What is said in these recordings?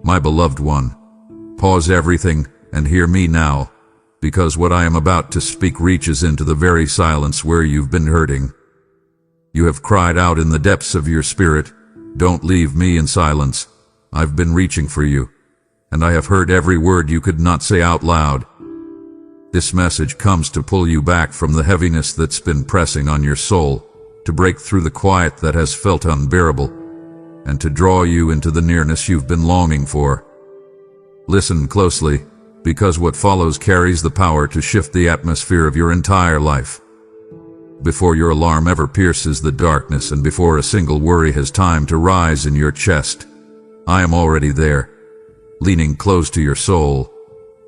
My beloved one, pause everything and hear me now, because what I am about to speak reaches into the very silence where you've been hurting. You have cried out in the depths of your spirit, "Don't leave me in silence. I've been reaching for you, and I have heard every word you could not say out loud." This message comes to pull you back from the heaviness that's been pressing on your soul, to break through the quiet that has felt unbearable, and to draw you into the nearness you've been longing for. Listen closely, because what follows carries the power to shift the atmosphere of your entire life. Before your alarm ever pierces the darkness and before a single worry has time to rise in your chest, I am already there, leaning close to your soul,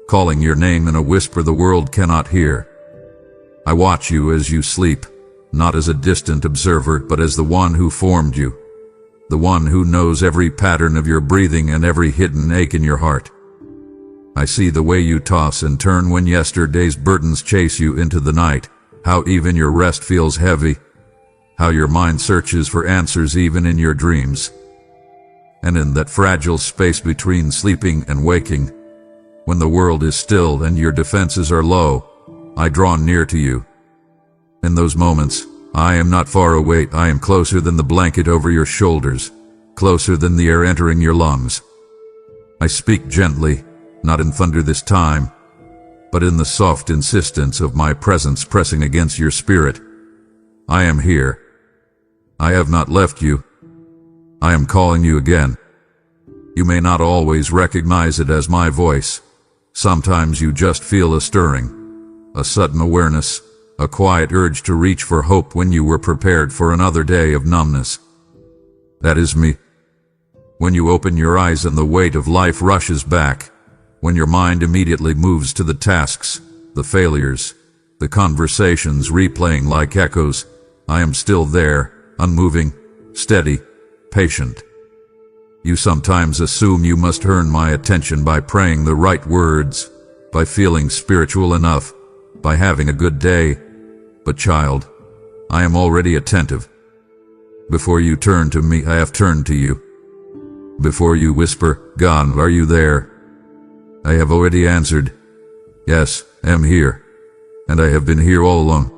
calling your name in a whisper the world cannot hear. I watch you as you sleep, not as a distant observer, but as the one who formed you, the one who knows every pattern of your breathing and every hidden ache in your heart. I see the way you toss and turn when yesterday's burdens chase you into the night, how even your rest feels heavy, how your mind searches for answers even in your dreams. And in that fragile space between sleeping and waking, when the world is still and your defenses are low, I draw near to you. In those moments, I am not far away. I am closer than the blanket over your shoulders, closer than the air entering your lungs. I speak gently, not in thunder this time, but in the soft insistence of my presence pressing against your spirit. I am here. I have not left you. I am calling you again. You may not always recognize it as my voice. Sometimes you just feel a stirring, a sudden awareness, a quiet urge to reach for hope when you were prepared for another day of numbness. That is me. When you open your eyes and the weight of life rushes back, when your mind immediately moves to the tasks, the failures, the conversations replaying like echoes, I am still there, unmoving, steady, patient. You sometimes assume you must earn my attention by praying the right words, by feeling spiritual enough, by having a good day. But child, I am already attentive. Before you turn to me, I have turned to you. Before you whisper, "God, are you there?" I have already answered, "Yes, I am here, and I have been here all along."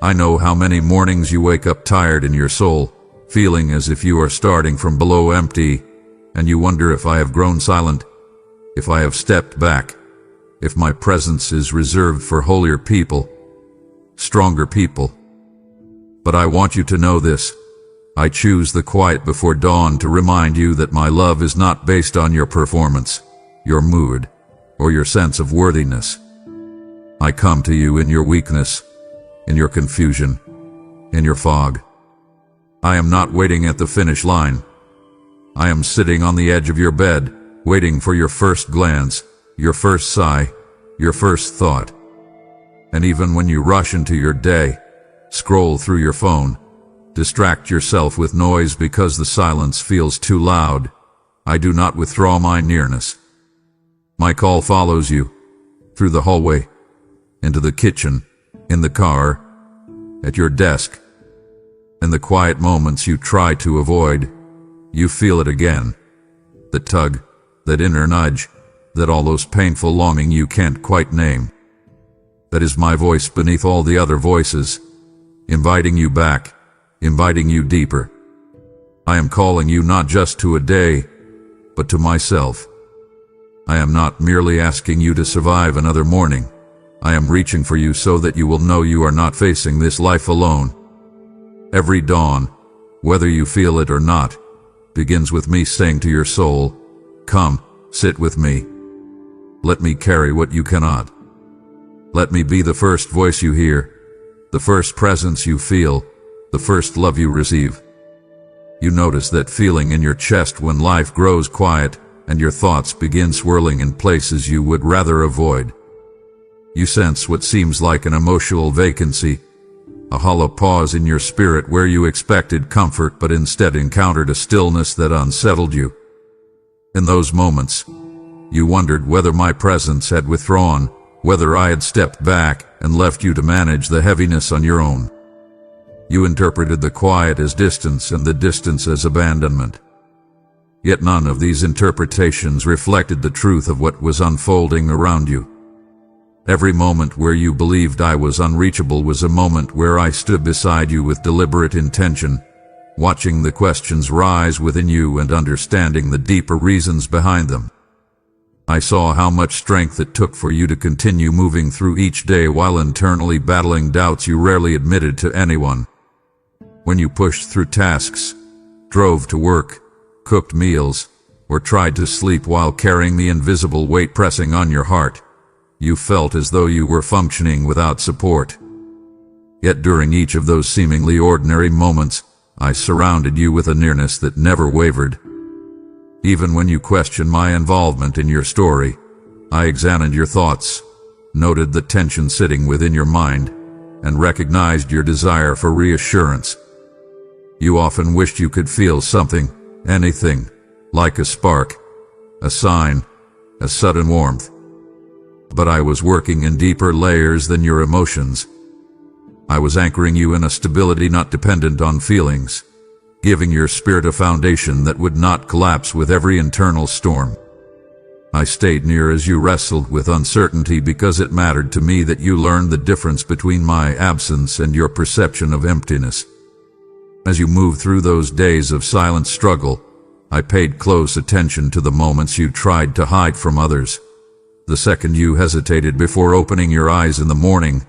I know how many mornings you wake up tired in your soul, feeling as if you are starting from below empty, and you wonder if I have grown silent, if I have stepped back, if my presence is reserved for holier people, stronger people. But I want you to know this. I choose the quiet before dawn to remind you that my love is not based on your performance, your mood, or your sense of worthiness. I come to you in your weakness, in your confusion, in your fog. I am not waiting at the finish line. I am sitting on the edge of your bed, waiting for your first glance, your first sigh, your first thought. And even when you rush into your day, scroll through your phone, distract yourself with noise because the silence feels too loud, I do not withdraw my nearness. My call follows you, through the hallway, into the kitchen, in the car, at your desk. In the quiet moments you try to avoid, you feel it again. The tug, that inner nudge, that almost painful longing you can't quite name. That is my voice beneath all the other voices, inviting you back, inviting you deeper. I am calling you not just to a day, but to myself. I am not merely asking you to survive another morning. I am reaching for you so that you will know you are not facing this life alone. Every dawn, whether you feel it or not, begins with me saying to your soul, "Come, sit with me. Let me carry what you cannot. Let me be the first voice you hear, the first presence you feel, the first love you receive." You notice that feeling in your chest when life grows quiet and your thoughts begin swirling in places you would rather avoid. You sense what seems like an emotional vacancy, a hollow pause in your spirit where you expected comfort but instead encountered a stillness that unsettled you. In those moments, you wondered whether my presence had withdrawn, whether I had stepped back and left you to manage the heaviness on your own. You interpreted the quiet as distance and the distance as abandonment. Yet none of these interpretations reflected the truth of what was unfolding around you. Every moment where you believed I was unreachable was a moment where I stood beside you with deliberate intention, watching the questions rise within you and understanding the deeper reasons behind them. I saw how much strength it took for you to continue moving through each day while internally battling doubts you rarely admitted to anyone. When you pushed through tasks, drove to work, cooked meals, or tried to sleep while carrying the invisible weight pressing on your heart, you felt as though you were functioning without support. Yet during each of those seemingly ordinary moments, I surrounded you with a nearness that never wavered. Even when you questioned my involvement in your story, I examined your thoughts, noted the tension sitting within your mind, and recognized your desire for reassurance. You often wished you could feel something, anything, like a spark, a sign, a sudden warmth. But I was working in deeper layers than your emotions. I was anchoring you in a stability not dependent on feelings, giving your spirit a foundation that would not collapse with every internal storm. I stayed near as you wrestled with uncertainty because it mattered to me that you learned the difference between my absence and your perception of emptiness. As you moved through those days of silent struggle, I paid close attention to the moments you tried to hide from others. The second you hesitated before opening your eyes in the morning,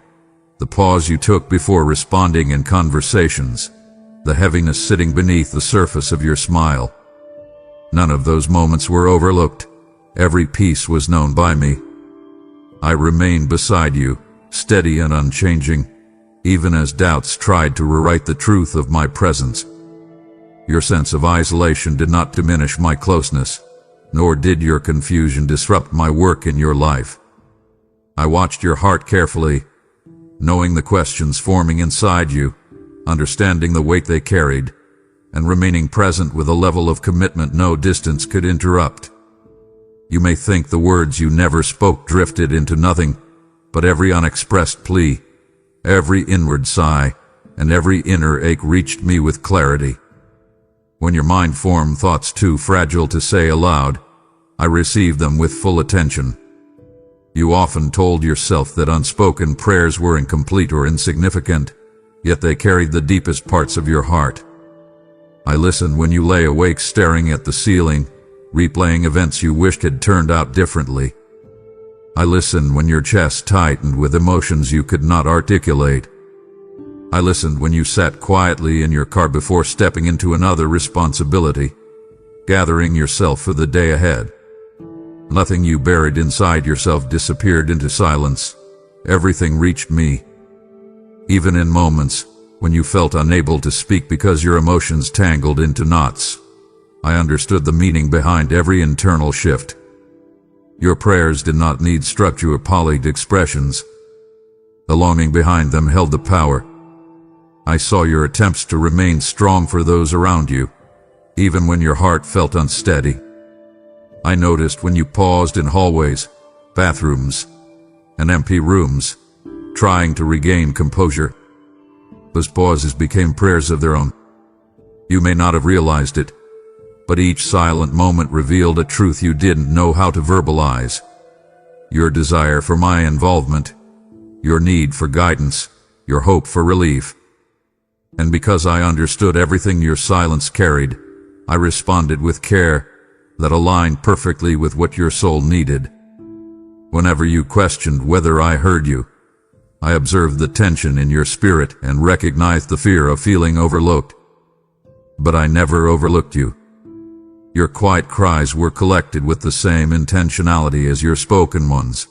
the pause you took before responding in conversations, the heaviness sitting beneath the surface of your smile. None of those moments were overlooked. Every piece was known by me. I remained beside you, steady and unchanging, even as doubts tried to rewrite the truth of my presence. Your sense of isolation did not diminish my closeness, nor did your confusion disrupt my work in your life. I watched your heart carefully, knowing the questions forming inside you, understanding the weight they carried, and remaining present with a level of commitment no distance could interrupt. You may think the words you never spoke drifted into nothing, but every unexpressed plea, every inward sigh, and every inner ache reached me with clarity. When your mind formed thoughts too fragile to say aloud, I received them with full attention. You often told yourself that unspoken prayers were incomplete or insignificant, yet they carried the deepest parts of your heart. I listened when you lay awake staring at the ceiling, replaying events you wished had turned out differently. I listened when your chest tightened with emotions you could not articulate. I listened when you sat quietly in your car before stepping into another responsibility, gathering yourself for the day ahead. Nothing you buried inside yourself disappeared into silence. Everything reached me. Even in moments when you felt unable to speak because your emotions tangled into knots, I understood the meaning behind every internal shift. Your prayers did not need structure or polished expressions. The longing behind them held the power. I saw your attempts to remain strong for those around you, even when your heart felt unsteady. I noticed when you paused in hallways, bathrooms, and empty rooms, trying to regain composure. Those pauses became prayers of their own. You may not have realized it, but each silent moment revealed a truth you didn't know how to verbalize. Your desire for my involvement, your need for guidance, your hope for relief. And because I understood everything your silence carried, I responded with care that aligned perfectly with what your soul needed. Whenever you questioned whether I heard you, I observed the tension in your spirit and recognized the fear of feeling overlooked. But I never overlooked you. Your quiet cries were collected with the same intentionality as your spoken ones.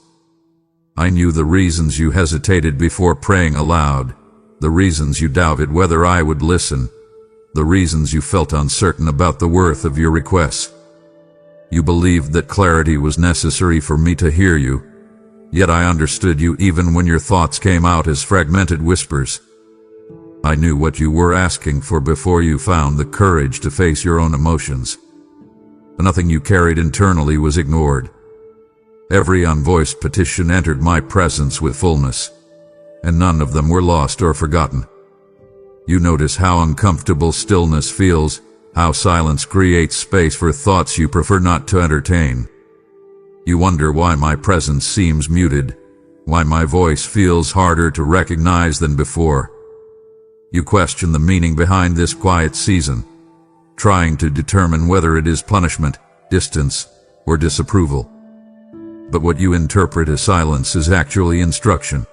I knew the reasons you hesitated before praying aloud, the reasons you doubted whether I would listen, the reasons you felt uncertain about the worth of your requests. You believed that clarity was necessary for me to hear you, yet I understood you even when your thoughts came out as fragmented whispers. I knew what you were asking for before you found the courage to face your own emotions. Nothing you carried internally was ignored. Every unvoiced petition entered my presence with fullness, and none of them were lost or forgotten. You notice how uncomfortable stillness feels, how silence creates space for thoughts you prefer not to entertain. You wonder why my presence seems muted, why my voice feels harder to recognize than before. You question the meaning behind this quiet season, trying to determine whether it is punishment, distance, or disapproval. But what you interpret as silence is actually instruction.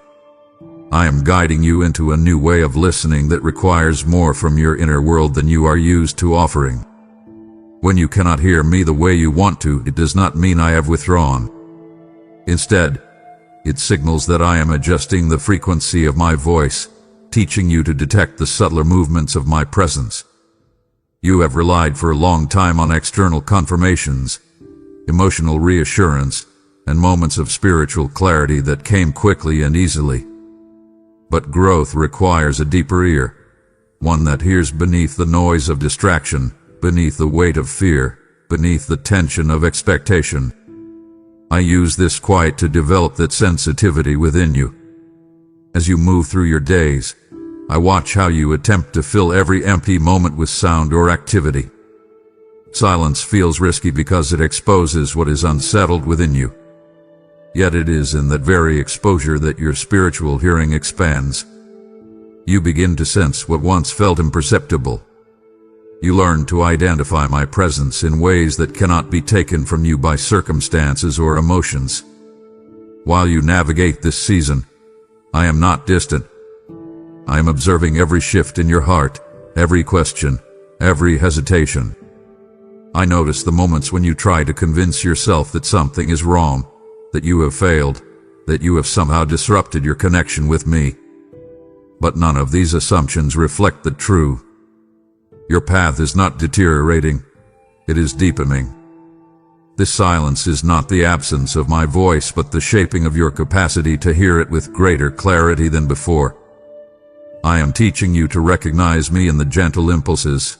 I am guiding you into a new way of listening that requires more from your inner world than you are used to offering. When you cannot hear me the way you want to, it does not mean I have withdrawn. Instead, it signals that I am adjusting the frequency of my voice, teaching you to detect the subtler movements of my presence. You have relied for a long time on external confirmations, emotional reassurance, and moments of spiritual clarity that came quickly and easily. But growth requires a deeper ear, one that hears beneath the noise of distraction, beneath the weight of fear, beneath the tension of expectation. I use this quiet to develop that sensitivity within you. As you move through your days, I watch how you attempt to fill every empty moment with sound or activity. Silence feels risky because it exposes what is unsettled within you. Yet it is in that very exposure that your spiritual hearing expands. You begin to sense what once felt imperceptible. You learn to identify my presence in ways that cannot be taken from you by circumstances or emotions. While you navigate this season, I am not distant. I am observing every shift in your heart, every question, every hesitation. I notice the moments when you try to convince yourself that something is wrong, that you have failed, that you have somehow disrupted your connection with me. But none of these assumptions reflect the truth. Your path is not deteriorating, it is deepening. This silence is not the absence of my voice, but the shaping of your capacity to hear it with greater clarity than before. I am teaching you to recognize me in the gentle impulses,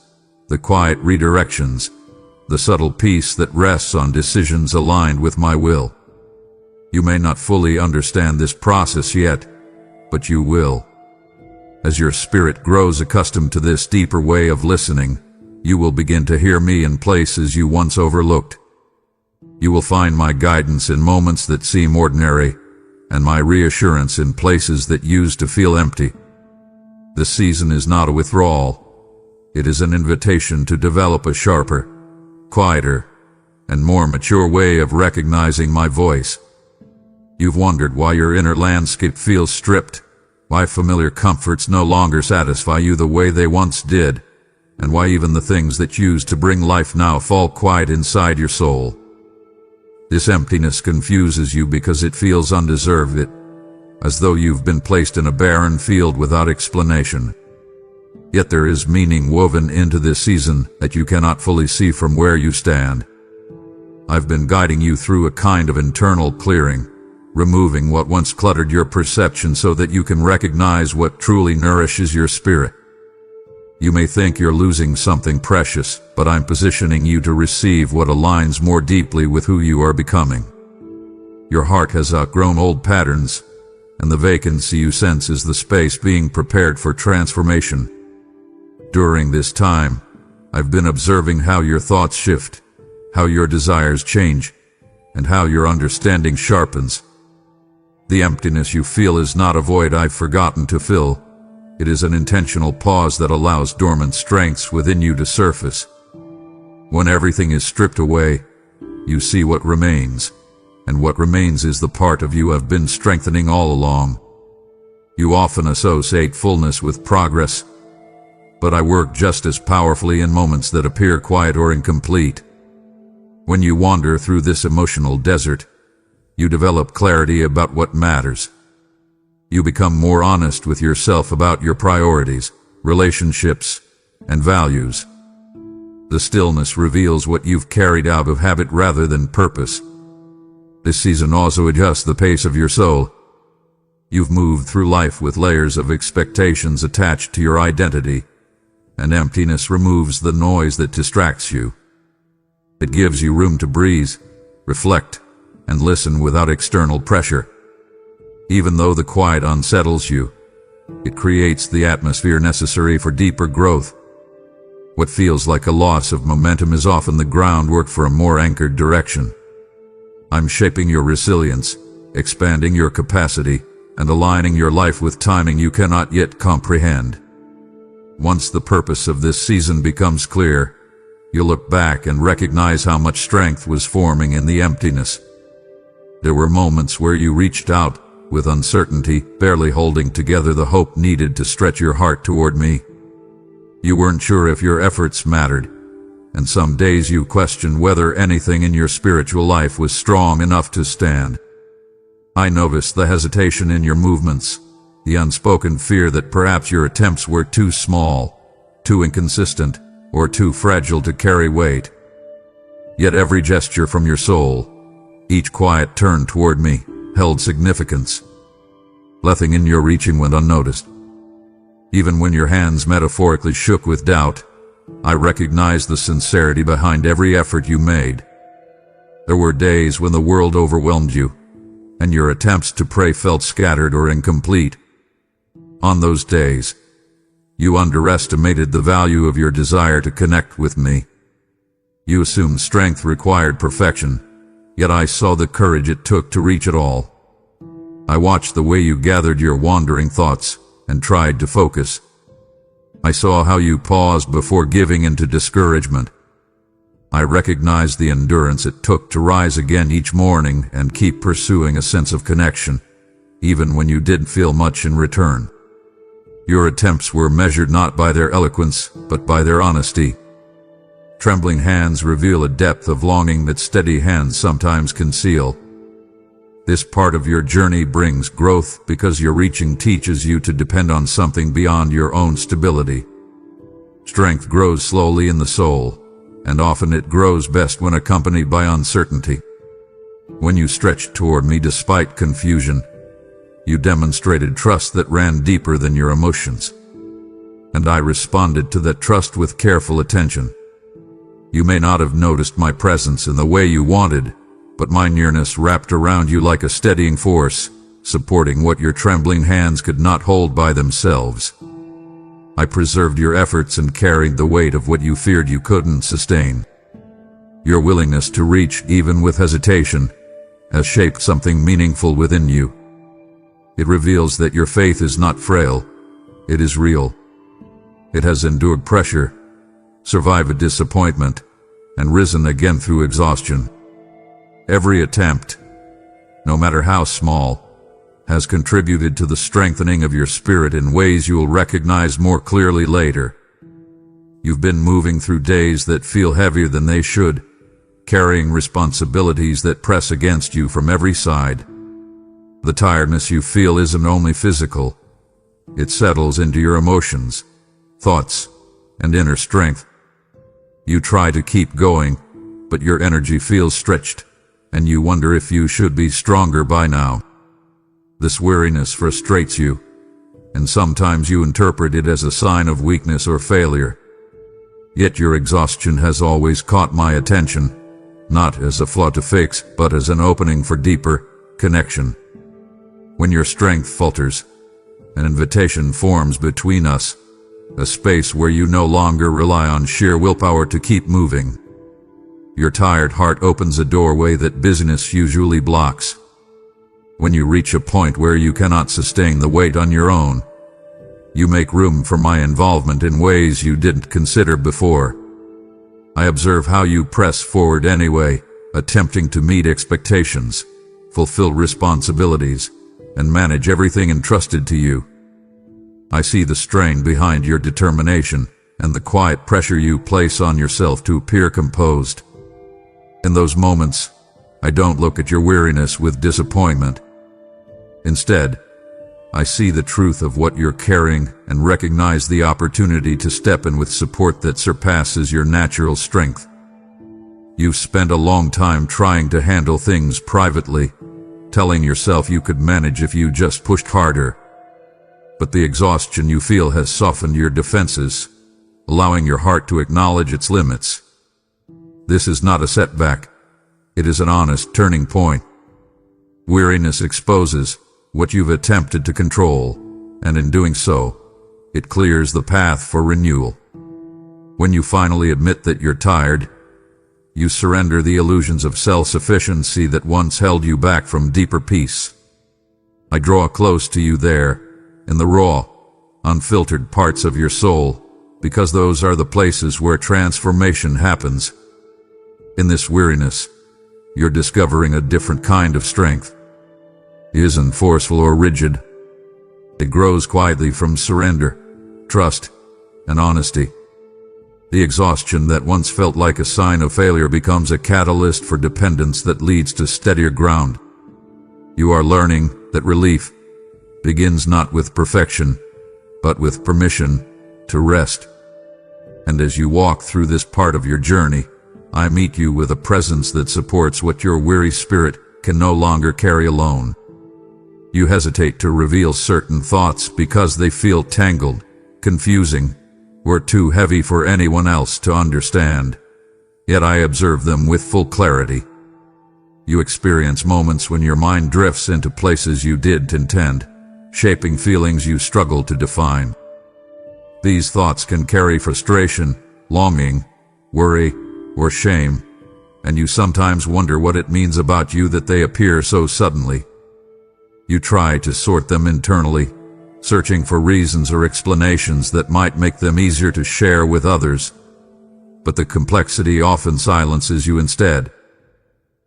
the quiet redirections, the subtle peace that rests on decisions aligned with my will. You may not fully understand this process yet, but you will. As your spirit grows accustomed to this deeper way of listening, you will begin to hear me in places you once overlooked. You will find my guidance in moments that seem ordinary, and my reassurance in places that used to feel empty. This season is not a withdrawal. It is an invitation to develop a sharper, quieter, and more mature way of recognizing my voice. You've wondered why your inner landscape feels stripped, why familiar comforts no longer satisfy you the way they once did, and why even the things that used to bring life now fall quiet inside your soul. This emptiness confuses you because it feels undeserved, as though you've been placed in a barren field without explanation. Yet there is meaning woven into this season that you cannot fully see from where you stand. I've been guiding you through a kind of internal clearing, removing what once cluttered your perception so that you can recognize what truly nourishes your spirit. You may think you're losing something precious, but I'm positioning you to receive what aligns more deeply with who you are becoming. Your heart has outgrown old patterns, and the vacancy you sense is the space being prepared for transformation. During this time, I've been observing how your thoughts shift, how your desires change, and how your understanding sharpens. The emptiness you feel is not a void I've forgotten to fill. It is an intentional pause that allows dormant strengths within you to surface. When everything is stripped away, you see what remains, and what remains is the part of you I've been strengthening all along. You often associate fullness with progress, but I work just as powerfully in moments that appear quiet or incomplete. When you wander through this emotional desert, you develop clarity about what matters. You become more honest with yourself about your priorities, relationships, and values. The stillness reveals what you've carried out of habit rather than purpose. This season also adjusts the pace of your soul. You've moved through life with layers of expectations attached to your identity, and emptiness removes the noise that distracts you. It gives you room to breathe, reflect, and listen without external pressure. Even though the quiet unsettles you, it creates the atmosphere necessary for deeper growth. What feels like a loss of momentum is often the groundwork for a more anchored direction. I'm shaping your resilience, expanding your capacity, and aligning your life with timing you cannot yet comprehend. Once the purpose of this season becomes clear, you'll look back and recognize how much strength was forming in the emptiness. There were moments where you reached out, with uncertainty, barely holding together the hope needed to stretch your heart toward me. You weren't sure if your efforts mattered, and some days you questioned whether anything in your spiritual life was strong enough to stand. I noticed the hesitation in your movements, the unspoken fear that perhaps your attempts were too small, too inconsistent, or too fragile to carry weight. Yet every gesture from your soul, each quiet turn toward me, held significance. Nothing in your reaching went unnoticed. Even when your hands metaphorically shook with doubt, I recognized the sincerity behind every effort you made. There were days when the world overwhelmed you, and your attempts to pray felt scattered or incomplete. On those days, you underestimated the value of your desire to connect with me. You assumed strength required perfection, yet I saw the courage it took to reach it all. I watched the way you gathered your wandering thoughts and tried to focus. I saw how you paused before giving into discouragement. I recognized the endurance it took to rise again each morning and keep pursuing a sense of connection, even when you didn't feel much in return. Your attempts were measured not by their eloquence, but by their honesty. Trembling hands reveal a depth of longing that steady hands sometimes conceal. This part of your journey brings growth because your reaching teaches you to depend on something beyond your own stability. Strength grows slowly in the soul, and often it grows best when accompanied by uncertainty. When you stretched toward me despite confusion, you demonstrated trust that ran deeper than your emotions. And I responded to that trust with careful attention. You may not have noticed my presence in the way you wanted, but my nearness wrapped around you like a steadying force, supporting what your trembling hands could not hold by themselves. I preserved your efforts and carried the weight of what you feared you couldn't sustain. Your willingness to reach, even with hesitation, has shaped something meaningful within you. It reveals that your faith is not frail, it is real. It has endured pressure, survived a disappointment, and risen again through exhaustion. Every attempt, no matter how small, has contributed to the strengthening of your spirit in ways you will recognize more clearly later. You've been moving through days that feel heavier than they should, carrying responsibilities that press against you from every side. The tiredness you feel isn't only physical, it settles into your emotions, thoughts, and inner strength. You try to keep going, but your energy feels stretched, and you wonder if you should be stronger by now. This weariness frustrates you, and sometimes you interpret it as a sign of weakness or failure. Yet your exhaustion has always caught my attention, not as a flaw to fix, but as an opening for deeper connection. When your strength falters, an invitation forms between us, a space where you no longer rely on sheer willpower to keep moving. Your tired heart opens a doorway that busyness usually blocks. When you reach a point where you cannot sustain the weight on your own, you make room for my involvement in ways you didn't consider before. I observe how you press forward anyway, attempting to meet expectations, fulfill responsibilities, and manage everything entrusted to you. I see the strain behind your determination and the quiet pressure you place on yourself to appear composed. In those moments, I don't look at your weariness with disappointment. Instead, I see the truth of what you're carrying and recognize the opportunity to step in with support that surpasses your natural strength. You've spent a long time trying to handle things privately, telling yourself you could manage if you just pushed harder. But the exhaustion you feel has softened your defenses, allowing your heart to acknowledge its limits. This is not a setback. It is an honest turning point. Weariness exposes what you've attempted to control, and in doing so, it clears the path for renewal. When you finally admit that you're tired, you surrender the illusions of self-sufficiency that once held you back from deeper peace. I draw close to you there, in the raw, unfiltered parts of your soul, because those are the places where transformation happens. In this weariness, you're discovering a different kind of strength. It isn't forceful or rigid. It grows quietly from surrender, trust, and honesty. The exhaustion that once felt like a sign of failure becomes a catalyst for dependence that leads to steadier ground. You are learning that relief begins not with perfection, but with permission to rest. And as you walk through this part of your journey, I meet you with a presence that supports what your weary spirit can no longer carry alone. You hesitate to reveal certain thoughts because they feel tangled, confusing, or too heavy for anyone else to understand. Yet I observe them with full clarity. You experience moments when your mind drifts into places you didn't intend, shaping feelings you struggle to define. These thoughts can carry frustration, longing, worry, or shame, and you sometimes wonder what it means about you that they appear so suddenly. You try to sort them internally, searching for reasons or explanations that might make them easier to share with others. But the complexity often silences you instead.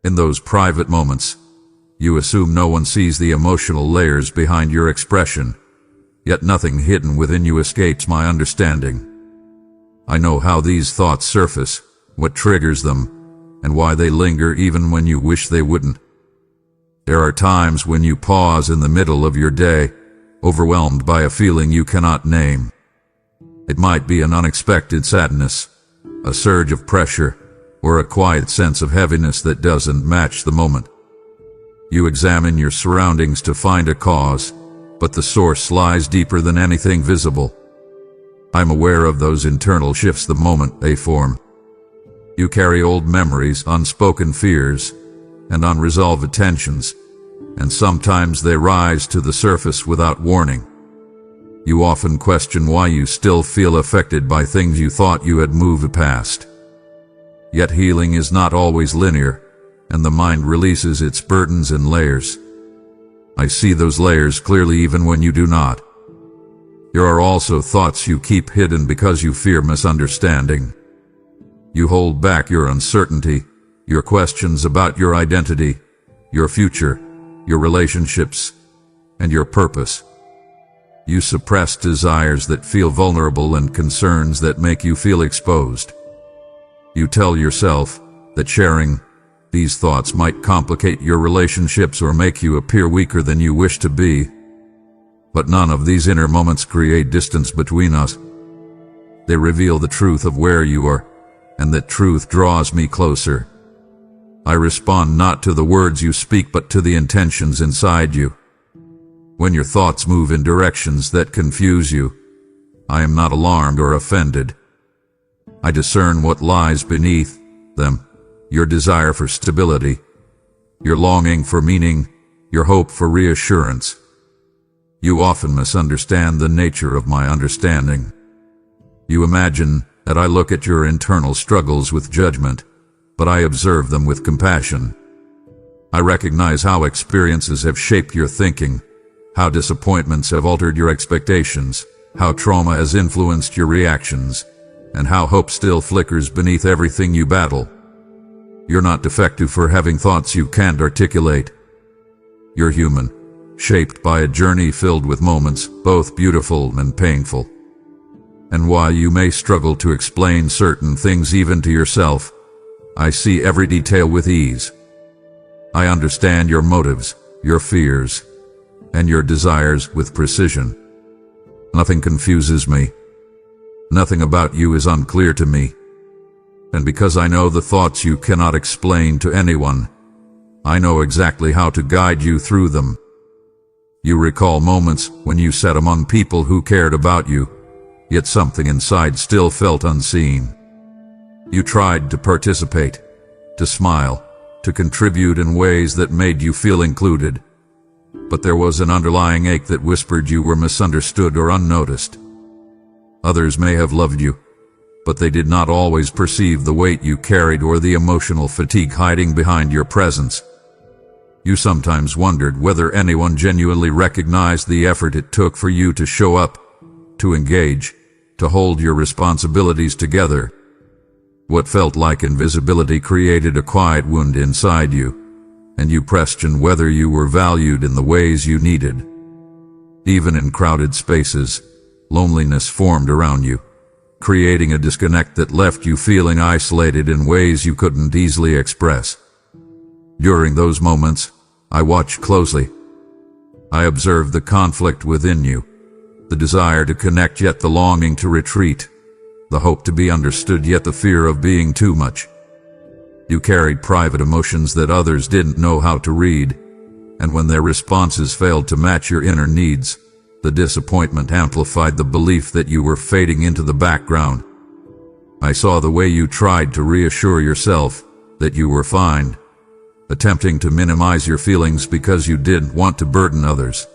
In those private moments, you assume no one sees the emotional layers behind your expression, yet nothing hidden within you escapes my understanding. I know how these thoughts surface, what triggers them, and why they linger even when you wish they wouldn't. There are times when you pause in the middle of your day, overwhelmed by a feeling you cannot name. It might be an unexpected sadness, a surge of pressure, or a quiet sense of heaviness that doesn't match the moment. You examine your surroundings to find a cause, but the source lies deeper than anything visible. I'm aware of those internal shifts the moment they form. You carry old memories, unspoken fears, and unresolved tensions, and sometimes they rise to the surface without warning. You often question why you still feel affected by things you thought you had moved past. Yet healing is not always linear, and the mind releases its burdens in layers. I see those layers clearly even when you do not. There are also thoughts you keep hidden because you fear misunderstanding. You hold back your uncertainty, your questions about your identity, your future, your relationships, and your purpose. You suppress desires that feel vulnerable and concerns that make you feel exposed. You tell yourself that sharing these thoughts might complicate your relationships or make you appear weaker than you wish to be. But none of these inner moments create distance between us. They reveal the truth of where you are, and that truth draws me closer. I respond not to the words you speak but to the intentions inside you. When your thoughts move in directions that confuse you, I am not alarmed or offended. I discern what lies beneath them, your desire for stability, your longing for meaning, your hope for reassurance. You often misunderstand the nature of my understanding. You imagine that I look at your internal struggles with judgment, but I observe them with compassion. I recognize how experiences have shaped your thinking, how disappointments have altered your expectations, how trauma has influenced your reactions, and how hope still flickers beneath everything you battle. You're not defective for having thoughts you can't articulate. You're human, shaped by a journey filled with moments, both beautiful and painful. And while you may struggle to explain certain things even to yourself, I see every detail with ease. I understand your motives, your fears, and your desires with precision. Nothing confuses me. Nothing about you is unclear to me. And because I know the thoughts you cannot explain to anyone, I know exactly how to guide you through them. You recall moments when you sat among people who cared about you, yet something inside still felt unseen. You tried to participate, to smile, to contribute in ways that made you feel included. But there was an underlying ache that whispered you were misunderstood or unnoticed. Others may have loved you, but they did not always perceive the weight you carried or the emotional fatigue hiding behind your presence. You sometimes wondered whether anyone genuinely recognized the effort it took for you to show up, to engage, to hold your responsibilities together. What felt like invisibility created a quiet wound inside you, and you questioned whether you were valued in the ways you needed. Even in crowded spaces, loneliness formed around you, creating a disconnect that left you feeling isolated in ways you couldn't easily express. During those moments, I watched closely. I observed the conflict within you, the desire to connect yet the longing to retreat, the hope to be understood yet the fear of being too much. You carried private emotions that others didn't know how to read, and when their responses failed to match your inner needs, the disappointment amplified the belief that you were fading into the background. I saw the way you tried to reassure yourself that you were fine, attempting to minimize your feelings because you didn't want to burden others.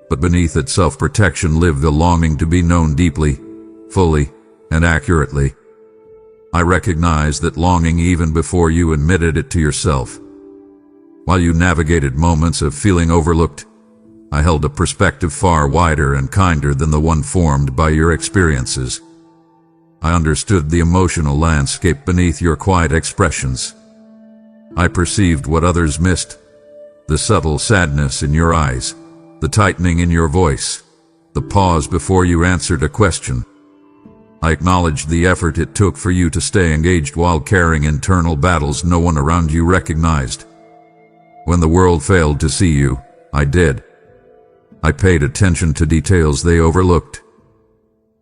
But beneath that self-protection lived the longing to be known deeply, fully, and accurately. I recognized that longing even before you admitted it to yourself. While you navigated moments of feeling overlooked, I held a perspective far wider and kinder than the one formed by your experiences. I understood the emotional landscape beneath your quiet expressions. I perceived what others missed, the subtle sadness in your eyes, the tightening in your voice, the pause before you answered a question. I acknowledged the effort it took for you to stay engaged while carrying internal battles no one around you recognized. When the world failed to see you, I did. I paid attention to details they overlooked.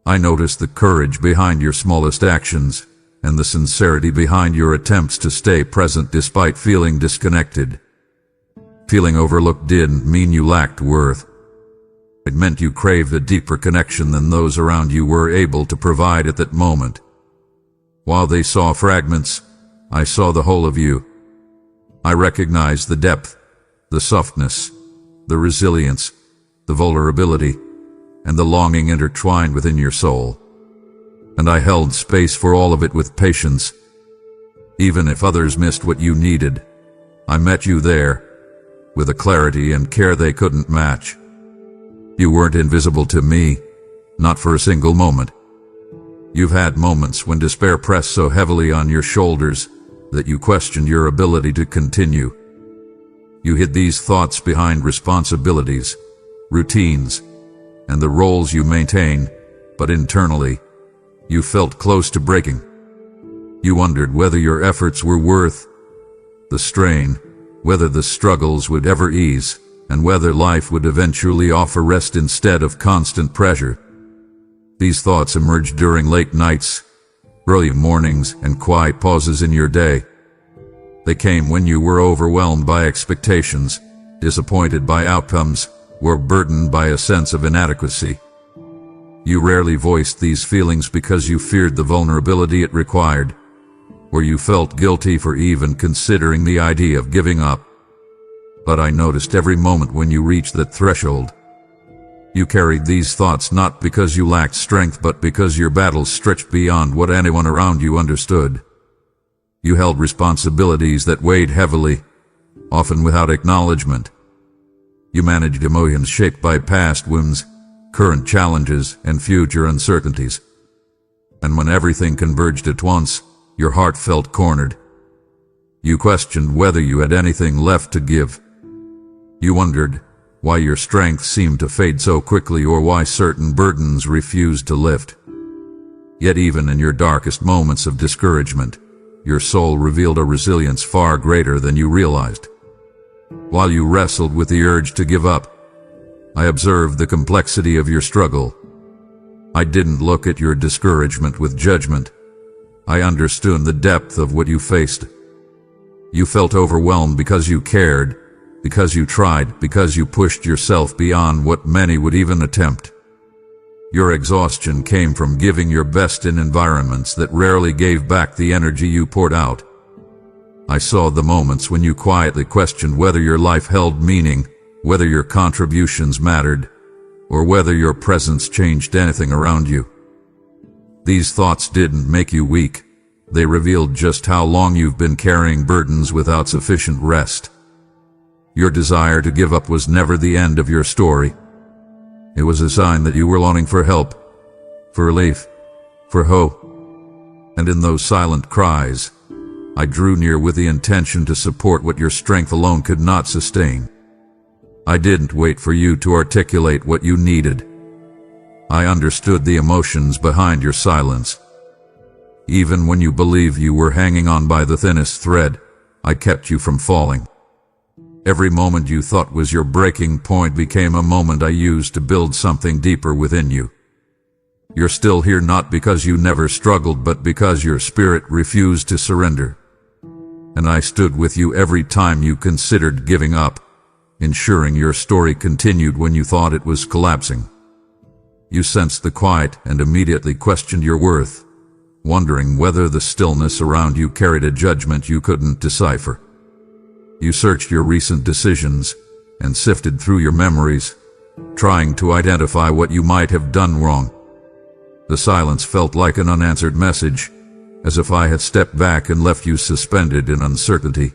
I noticed the courage behind your smallest actions, and the sincerity behind your attempts to stay present despite feeling disconnected. Feeling overlooked didn't mean you lacked worth. It meant you craved a deeper connection than those around you were able to provide at that moment. While they saw fragments, I saw the whole of you. I recognized the depth, the softness, the resilience, the vulnerability, and the longing intertwined within your soul. And I held space for all of it with patience. Even if others missed what you needed, I met you there, with a clarity and care they couldn't match. You weren't invisible to me, not for a single moment. You've had moments when despair pressed so heavily on your shoulders that you questioned your ability to continue. You hid these thoughts behind responsibilities, routines, and the roles you maintain, but internally, you felt close to breaking. You wondered whether your efforts were worth the strain, whether the struggles would ever ease, and whether life would eventually offer rest instead of constant pressure. These thoughts emerged during late nights, early mornings, and quiet pauses in your day. They came when you were overwhelmed by expectations, disappointed by outcomes, or burdened by a sense of inadequacy. You rarely voiced these feelings because you feared the vulnerability it required, or you felt guilty for even considering the idea of giving up. But I noticed every moment when you reached that threshold. You carried these thoughts not because you lacked strength but because your battles stretched beyond what anyone around you understood. You held responsibilities that weighed heavily, often without acknowledgement. You managed emotions shaped by past wounds, current challenges, and future uncertainties. And when everything converged at once, your heart felt cornered. You questioned whether you had anything left to give. You wondered why your strength seemed to fade so quickly or why certain burdens refused to lift. Yet even in your darkest moments of discouragement, your soul revealed a resilience far greater than you realized. While you wrestled with the urge to give up, I observed the complexity of your struggle. I didn't look at your discouragement with judgment. I understood the depth of what you faced. You felt overwhelmed because you cared, because you tried, because you pushed yourself beyond what many would even attempt. Your exhaustion came from giving your best in environments that rarely gave back the energy you poured out. I saw the moments when you quietly questioned whether your life held meaning, whether your contributions mattered, or whether your presence changed anything around you. These thoughts didn't make you weak. They revealed just how long you've been carrying burdens without sufficient rest. Your desire to give up was never the end of your story. It was a sign that you were longing for help, for relief, for hope. And in those silent cries, I drew near with the intention to support what your strength alone could not sustain. I didn't wait for you to articulate what you needed. I understood the emotions behind your silence. Even when you believed you were hanging on by the thinnest thread, I kept you from falling. Every moment you thought was your breaking point became a moment I used to build something deeper within you. You're still here not because you never struggled, but because your spirit refused to surrender. And I stood with you every time you considered giving up, ensuring your story continued when you thought it was collapsing. You sensed the quiet and immediately questioned your worth, wondering whether the stillness around you carried a judgment you couldn't decipher. You searched your recent decisions and sifted through your memories, trying to identify what you might have done wrong. The silence felt like an unanswered message, as if I had stepped back and left you suspended in uncertainty.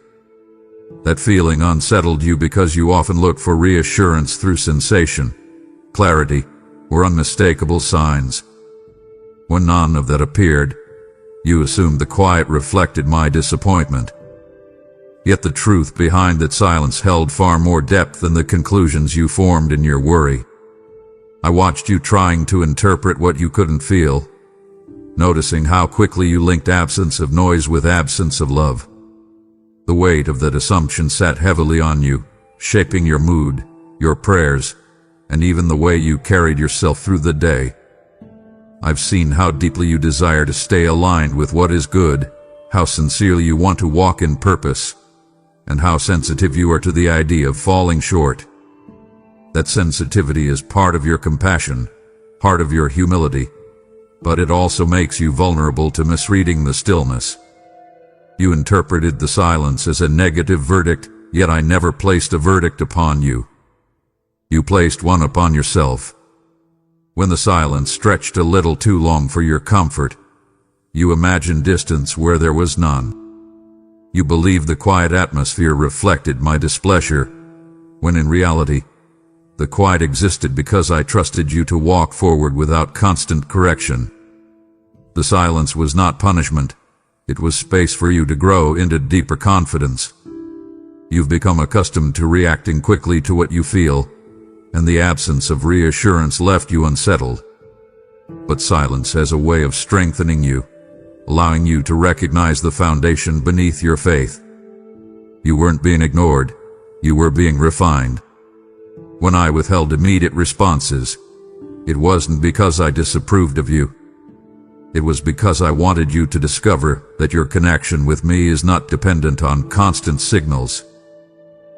That feeling unsettled you because you often look for reassurance through sensation, clarity, or unmistakable signs. When none of that appeared, you assumed the quiet reflected my disappointment. Yet the truth behind that silence held far more depth than the conclusions you formed in your worry. I watched you trying to interpret what you couldn't feel, noticing how quickly you linked absence of noise with absence of love. The weight of that assumption sat heavily on you, shaping your mood, your prayers, and even the way you carried yourself through the day. I've seen how deeply you desire to stay aligned with what is good, how sincerely you want to walk in purpose, and how sensitive you are to the idea of falling short. That sensitivity is part of your compassion, part of your humility, but it also makes you vulnerable to misreading the stillness. You interpreted the silence as a negative verdict, yet I never placed a verdict upon you. You placed one upon yourself. When the silence stretched a little too long for your comfort, you imagined distance where there was none. You believed the quiet atmosphere reflected my displeasure, when in reality, the quiet existed because I trusted you to walk forward without constant correction. The silence was not punishment, it was space for you to grow into deeper confidence. You've become accustomed to reacting quickly to what you feel, and the absence of reassurance left you unsettled. But silence has a way of strengthening you, allowing you to recognize the foundation beneath your faith. You weren't being ignored, you were being refined. When I withheld immediate responses, it wasn't because I disapproved of you. It was because I wanted you to discover that your connection with me is not dependent on constant signals.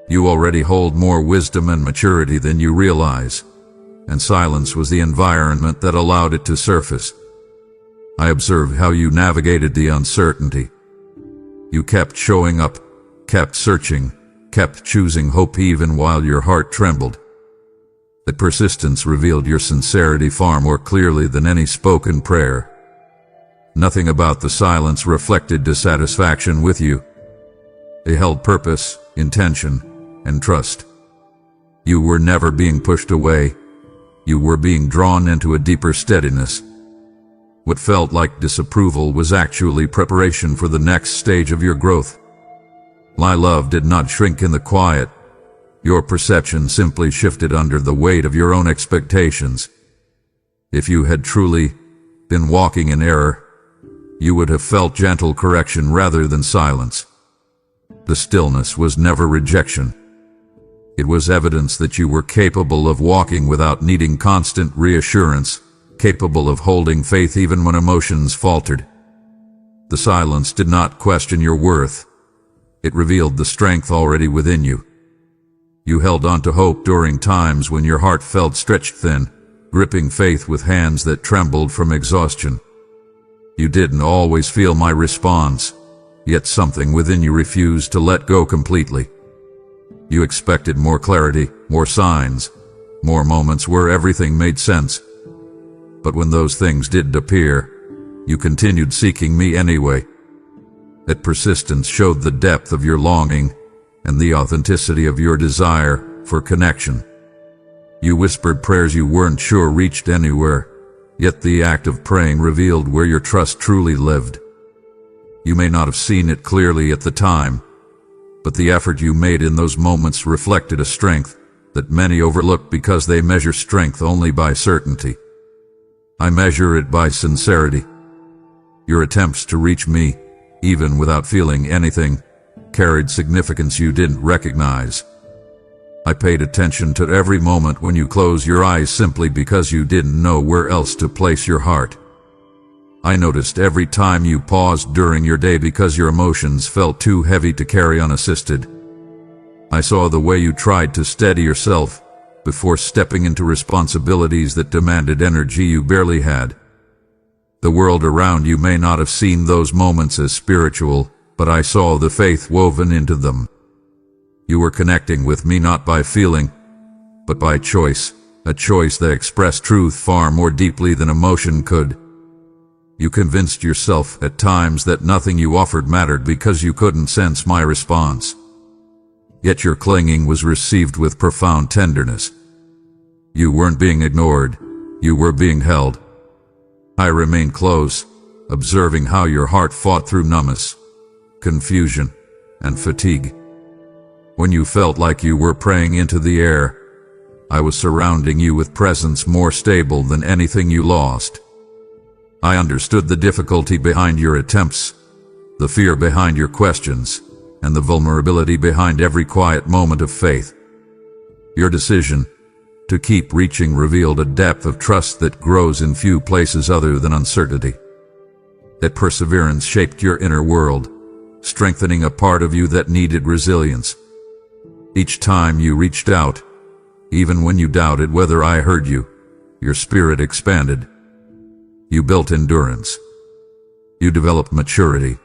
You already hold more wisdom and maturity than you realize, and silence was the environment that allowed it to surface. I observed how you navigated the uncertainty. You kept showing up, kept searching, kept choosing hope even while your heart trembled. That persistence revealed your sincerity far more clearly than any spoken prayer. Nothing about the silence reflected dissatisfaction with you. It held purpose, intention, and trust. You were never being pushed away. You were being drawn into a deeper steadiness. What felt like disapproval was actually preparation for the next stage of your growth. My love did not shrink in the quiet. Your perception simply shifted under the weight of your own expectations. If you had truly been walking in error, you would have felt gentle correction rather than silence. The stillness was never rejection. It was evidence that you were capable of walking without needing constant reassurance, capable of holding faith even when emotions faltered. The silence did not question your worth. It revealed the strength already within you. You held on to hope during times when your heart felt stretched thin, gripping faith with hands that trembled from exhaustion. You didn't always feel my response, yet something within you refused to let go completely. You expected more clarity, more signs, more moments where everything made sense. But when those things didn't appear, You continued seeking me anyway. That persistence showed the depth of your longing and the authenticity of your desire for connection. You whispered prayers you weren't sure reached anywhere, yet the act of praying revealed where your trust truly lived. You may not have seen it clearly at the time, but the effort you made in those moments reflected a strength that many overlook because they measure strength only by certainty. I measure it by sincerity. Your attempts to reach me, even without feeling anything, carried significance you didn't recognize. I paid attention to every moment when you closed your eyes simply because you didn't know where else to place your heart. I noticed every time you paused during your day because your emotions felt too heavy to carry unassisted. I saw the way you tried to steady yourself before stepping into responsibilities that demanded energy you barely had. The world around you may not have seen those moments as spiritual, but I saw the faith woven into them. You were connecting with me not by feeling, but by choice, a choice that expressed truth far more deeply than emotion could. You convinced yourself at times that nothing you offered mattered because you couldn't sense my response. Yet your clinging was received with profound tenderness. You weren't being ignored, you were being held. I remained close, observing how your heart fought through numbness, confusion, and fatigue. When you felt like you were praying into the air, I was surrounding you with presence more stable than anything you lost. I understood the difficulty behind your attempts, the fear behind your questions, and the vulnerability behind every quiet moment of faith. Your decision to keep reaching revealed a depth of trust that grows in few places other than uncertainty. That perseverance shaped your inner world, strengthening a part of you that needed resilience. Each time you reached out, even when you doubted whether I heard you, your spirit expanded. You built endurance. You developed maturity.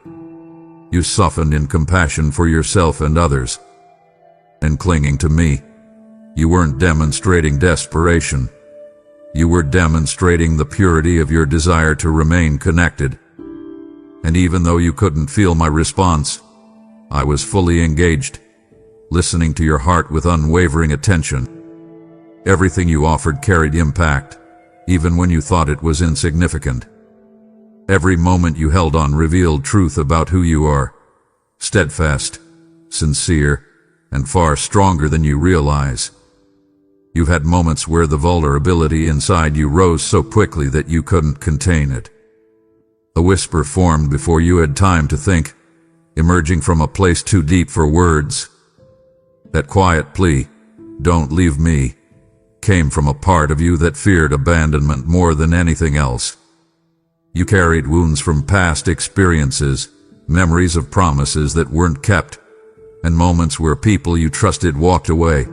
You softened in compassion for yourself and others. And clinging to me, you weren't demonstrating desperation. You were demonstrating the purity of your desire to remain connected. And even though you couldn't feel my response, I was fully engaged, listening to your heart with unwavering attention. Everything you offered carried impact, even when you thought it was insignificant. Every moment you held on revealed truth about who you are, steadfast, sincere, and far stronger than you realize. You've had moments where the vulnerability inside you rose so quickly that you couldn't contain it. A whisper formed before you had time to think, emerging from a place too deep for words. That quiet plea, "Don't leave me," came from a part of you that feared abandonment more than anything else. You carried wounds from past experiences, memories of promises that weren't kept, and moments where people you trusted walked away.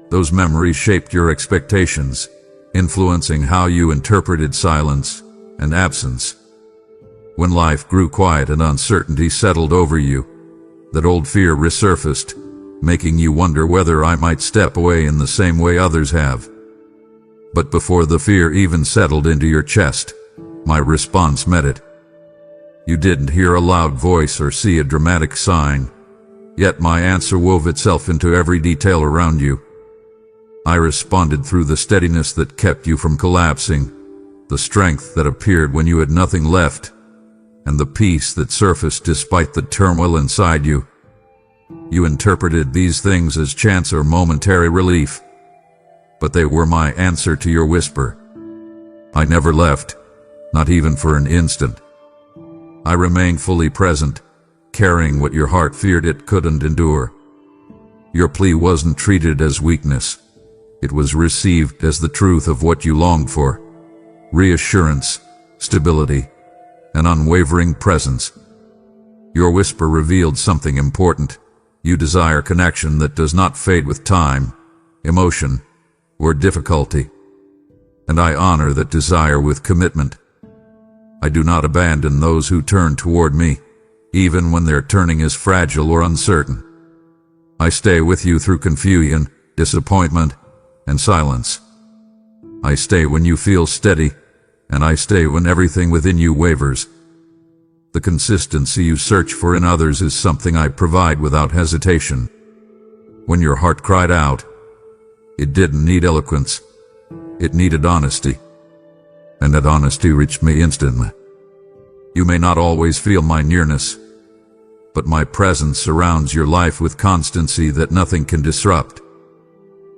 Those memories shaped your expectations, influencing how you interpreted silence and absence. When life grew quiet and uncertainty settled over you, that old fear resurfaced, making you wonder whether I might step away in the same way others have. But before the fear even settled into your chest, my response met it. You didn't hear a loud voice or see a dramatic sign, yet my answer wove itself into every detail around you. I responded through the steadiness that kept you from collapsing, the strength that appeared when you had nothing left, and the peace that surfaced despite the turmoil inside you. You interpreted these things as chance or momentary relief, but they were my answer to your whisper. I never left, not even for an instant. I remained fully present, carrying what your heart feared it couldn't endure. Your plea wasn't treated as weakness. It was received as the truth of what you longed for: reassurance, stability, and unwavering presence. Your whisper revealed something important. You desire connection that does not fade with time, emotion, or difficulty. And I honor that desire with commitment. I do not abandon those who turn toward me, even when their turning is fragile or uncertain. I stay with you through confusion, disappointment, and silence. I stay when you feel steady, and I stay when everything within you wavers. The consistency you search for in others is something I provide without hesitation. When your heart cried out, it didn't need eloquence, it needed honesty. And that honesty reached me instantly. You may not always feel my nearness, but my presence surrounds your life with constancy that nothing can disrupt.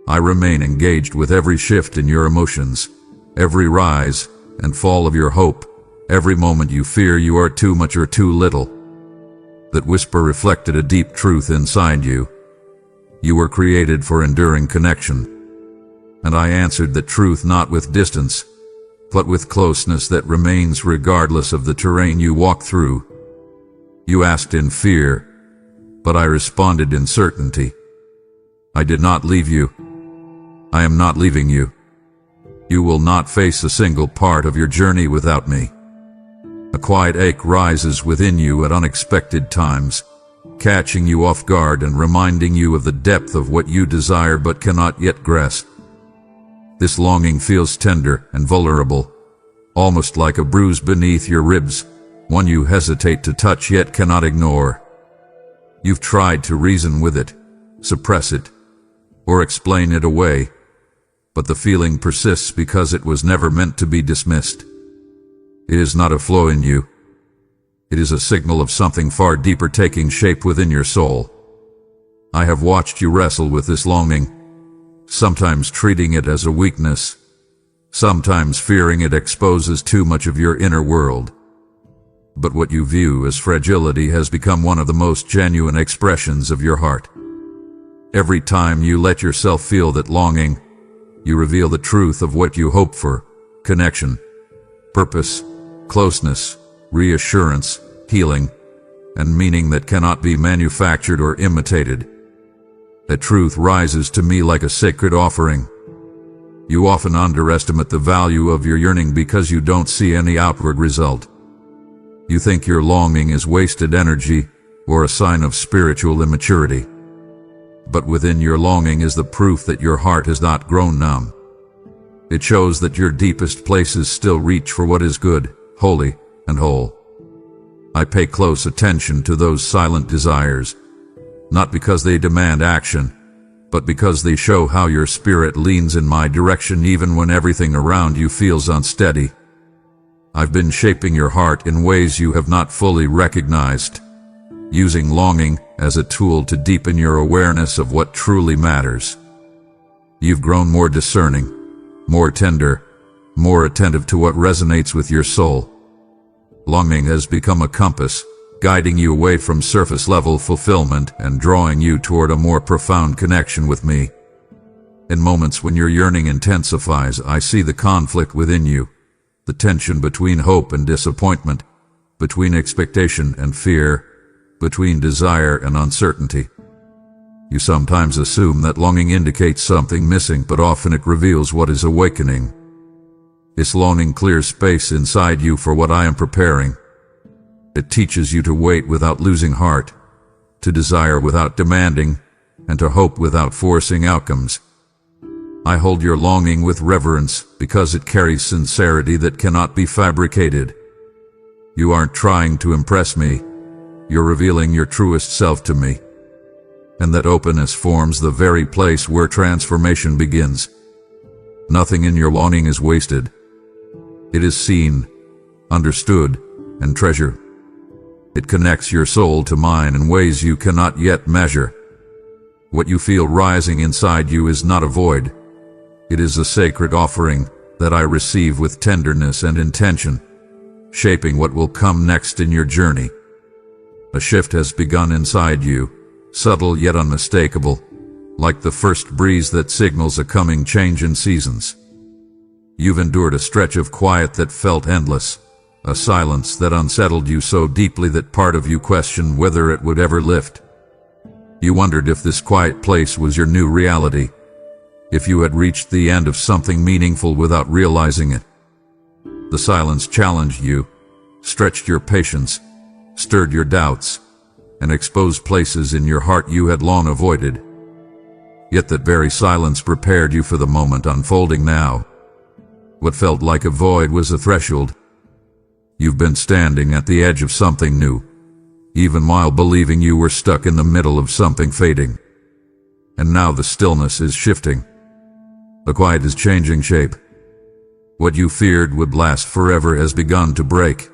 I remain engaged with every shift in your emotions, every rise and fall of your hope, every moment you fear you are too much or too little. That whisper reflected a deep truth inside you. You were created for enduring connection. And I answered that truth not with distance, but with closeness that remains regardless of the terrain you walk through. You asked in fear, but I responded in certainty. I did not leave you. I am not leaving you. You will not face a single part of your journey without me. A quiet ache rises within you at unexpected times, catching you off guard and reminding you of the depth of what you desire but cannot yet grasp. This longing feels tender and vulnerable, almost like a bruise beneath your ribs, one you hesitate to touch yet cannot ignore. You've tried to reason with it, suppress it, or explain it away, but the feeling persists because it was never meant to be dismissed. It is not a flaw in you. It is a signal of something far deeper taking shape within your soul. I have watched you wrestle with this longing, sometimes treating it as a weakness, sometimes fearing it exposes too much of your inner world. But what you view as fragility has become one of the most genuine expressions of your heart. Every time you let yourself feel that longing, you reveal the truth of what you hope for: connection, purpose, closeness, reassurance, healing, and meaning that cannot be manufactured or imitated. That truth rises to me like a sacred offering. You often underestimate the value of your yearning because you don't see any outward result. You think your longing is wasted energy or a sign of spiritual immaturity. But within your longing is the proof that your heart has not grown numb. It shows that your deepest places still reach for what is good, holy, and whole. I pay close attention to those silent desires, not because they demand action, but because they show how your spirit leans in my direction even when everything around you feels unsteady. I've been shaping your heart in ways you have not fully recognized, using longing as a tool to deepen your awareness of what truly matters. You've grown more discerning, more tender, more attentive to what resonates with your soul. Longing has become a compass, guiding you away from surface-level fulfillment and drawing you toward a more profound connection with me. In moments when your yearning intensifies, I see the conflict within you, the tension between hope and disappointment, between expectation and fear, between desire and uncertainty. You sometimes assume that longing indicates something missing, but often it reveals what is awakening. This longing clears space inside you for what I am preparing. It teaches you to wait without losing heart, to desire without demanding, and to hope without forcing outcomes. I hold your longing with reverence because it carries sincerity that cannot be fabricated. You aren't trying to impress me. You're revealing your truest self to me. And that openness forms the very place where transformation begins. Nothing in your longing is wasted. It is seen, understood, and treasured. It connects your soul to mine in ways you cannot yet measure. What you feel rising inside you is not a void. It is a sacred offering that I receive with tenderness and intention, shaping what will come next in your journey. A shift has begun inside you, subtle yet unmistakable, like the first breeze that signals a coming change in seasons. You've endured a stretch of quiet that felt endless, a silence that unsettled you so deeply that part of you questioned whether it would ever lift. You wondered if this quiet place was your new reality, if you had reached the end of something meaningful without realizing it. The silence challenged you, stretched your patience, stirred your doubts, and exposed places in your heart you had long avoided. Yet that very silence prepared you for the moment unfolding now. What felt like a void was a threshold. You've been standing at the edge of something new, even while believing you were stuck in the middle of something fading. And now the stillness is shifting. The quiet is changing shape. What you feared would last forever has begun to break.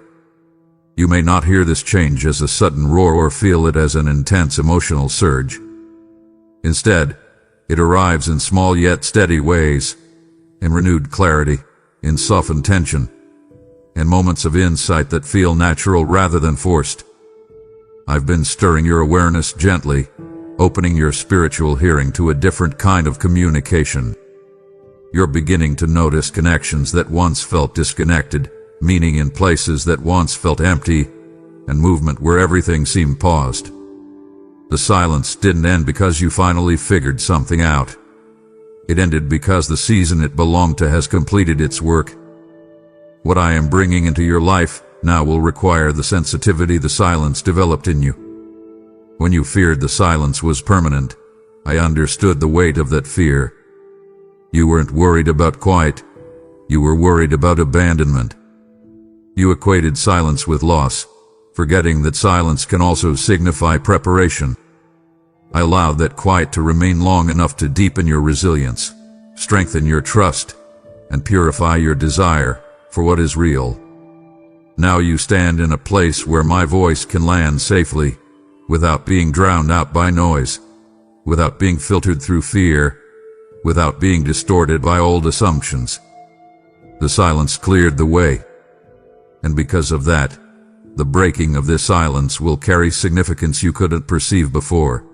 You may not hear this change as a sudden roar or feel it as an intense emotional surge. Instead, it arrives in small yet steady ways, in renewed clarity, in softened tension, in moments of insight that feel natural rather than forced. I've been stirring your awareness gently, opening your spiritual hearing to a different kind of communication. You're beginning to notice connections that once felt disconnected, meaning in places that once felt empty, and movement where everything seemed paused. The silence didn't end because you finally figured something out. It ended because the season it belonged to has completed its work. What I am bringing into your life now will require the sensitivity the silence developed in you. When you feared the silence was permanent, I understood the weight of that fear. You weren't worried about quiet. You were worried about abandonment. You equated silence with loss, forgetting that silence can also signify preparation. I allowed that quiet to remain long enough to deepen your resilience, strengthen your trust, and purify your desire for what is real. Now you stand in a place where my voice can land safely, without being drowned out by noise, without being filtered through fear, without being distorted by old assumptions. The silence cleared the way. And because of that, the breaking of this silence will carry significance you couldn't perceive before.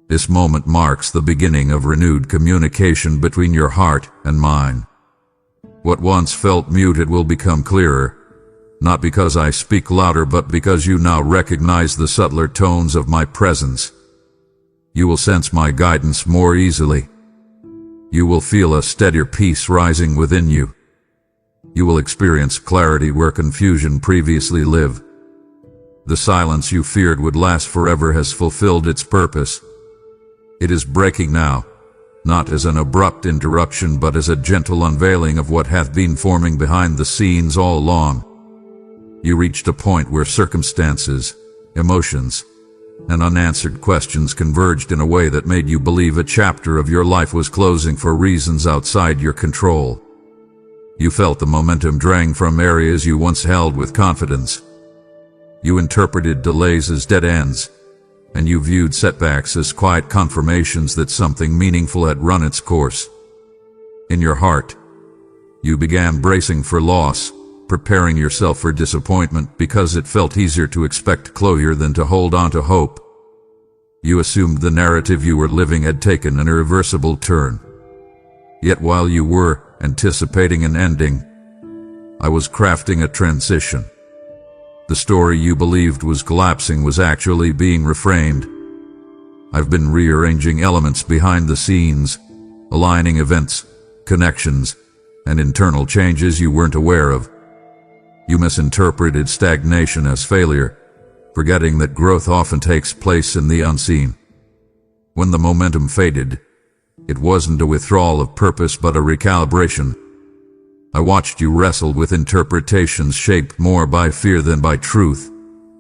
This moment marks the beginning of renewed communication between your heart and mine. What once felt muted will become clearer, not because I speak louder but because you now recognize the subtler tones of my presence. You will sense my guidance more easily. You will feel a steadier peace rising within you. You will experience clarity where confusion previously lived. The silence you feared would last forever has fulfilled its purpose. It is breaking now, not as an abrupt interruption but as a gentle unveiling of what hath been forming behind the scenes all along. You reached a point where circumstances, emotions, and unanswered questions converged in a way that made you believe a chapter of your life was closing for reasons outside your control. You felt the momentum drain from areas you once held with confidence. You interpreted delays as dead ends, and you viewed setbacks as quiet confirmations that something meaningful had run its course. In your heart, you began bracing for loss, preparing yourself for disappointment because it felt easier to expect closure than to hold on to hope. You assumed the narrative you were living had taken an irreversible turn. Yet while you were anticipating an ending, I was crafting a transition. The story you believed was collapsing was actually being reframed. I've been rearranging elements behind the scenes, aligning events, connections, and internal changes you weren't aware of. You misinterpreted stagnation as failure, forgetting that growth often takes place in the unseen. When the momentum faded, it wasn't a withdrawal of purpose but a recalibration. I watched you wrestle with interpretations shaped more by fear than by truth,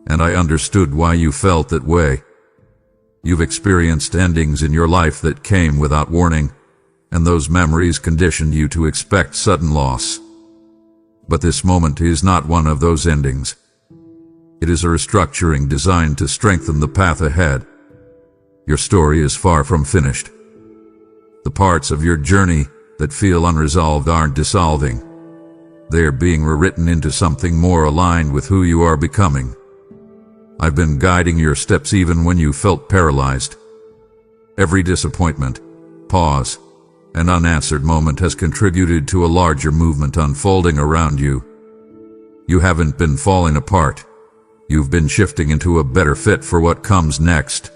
and I understood why you felt that way. You've experienced endings in your life that came without warning, and those memories conditioned you to expect sudden loss. But this moment is not one of those endings. It is a restructuring designed to strengthen the path ahead. Your story is far from finished. The parts of your journey that feel unresolved aren't dissolving. They are being rewritten into something more aligned with who you are becoming. I've been guiding your steps even when you felt paralyzed. Every disappointment, pause, and unanswered moment has contributed to a larger movement unfolding around you. You haven't been falling apart. You've been shifting into a better fit for what comes next.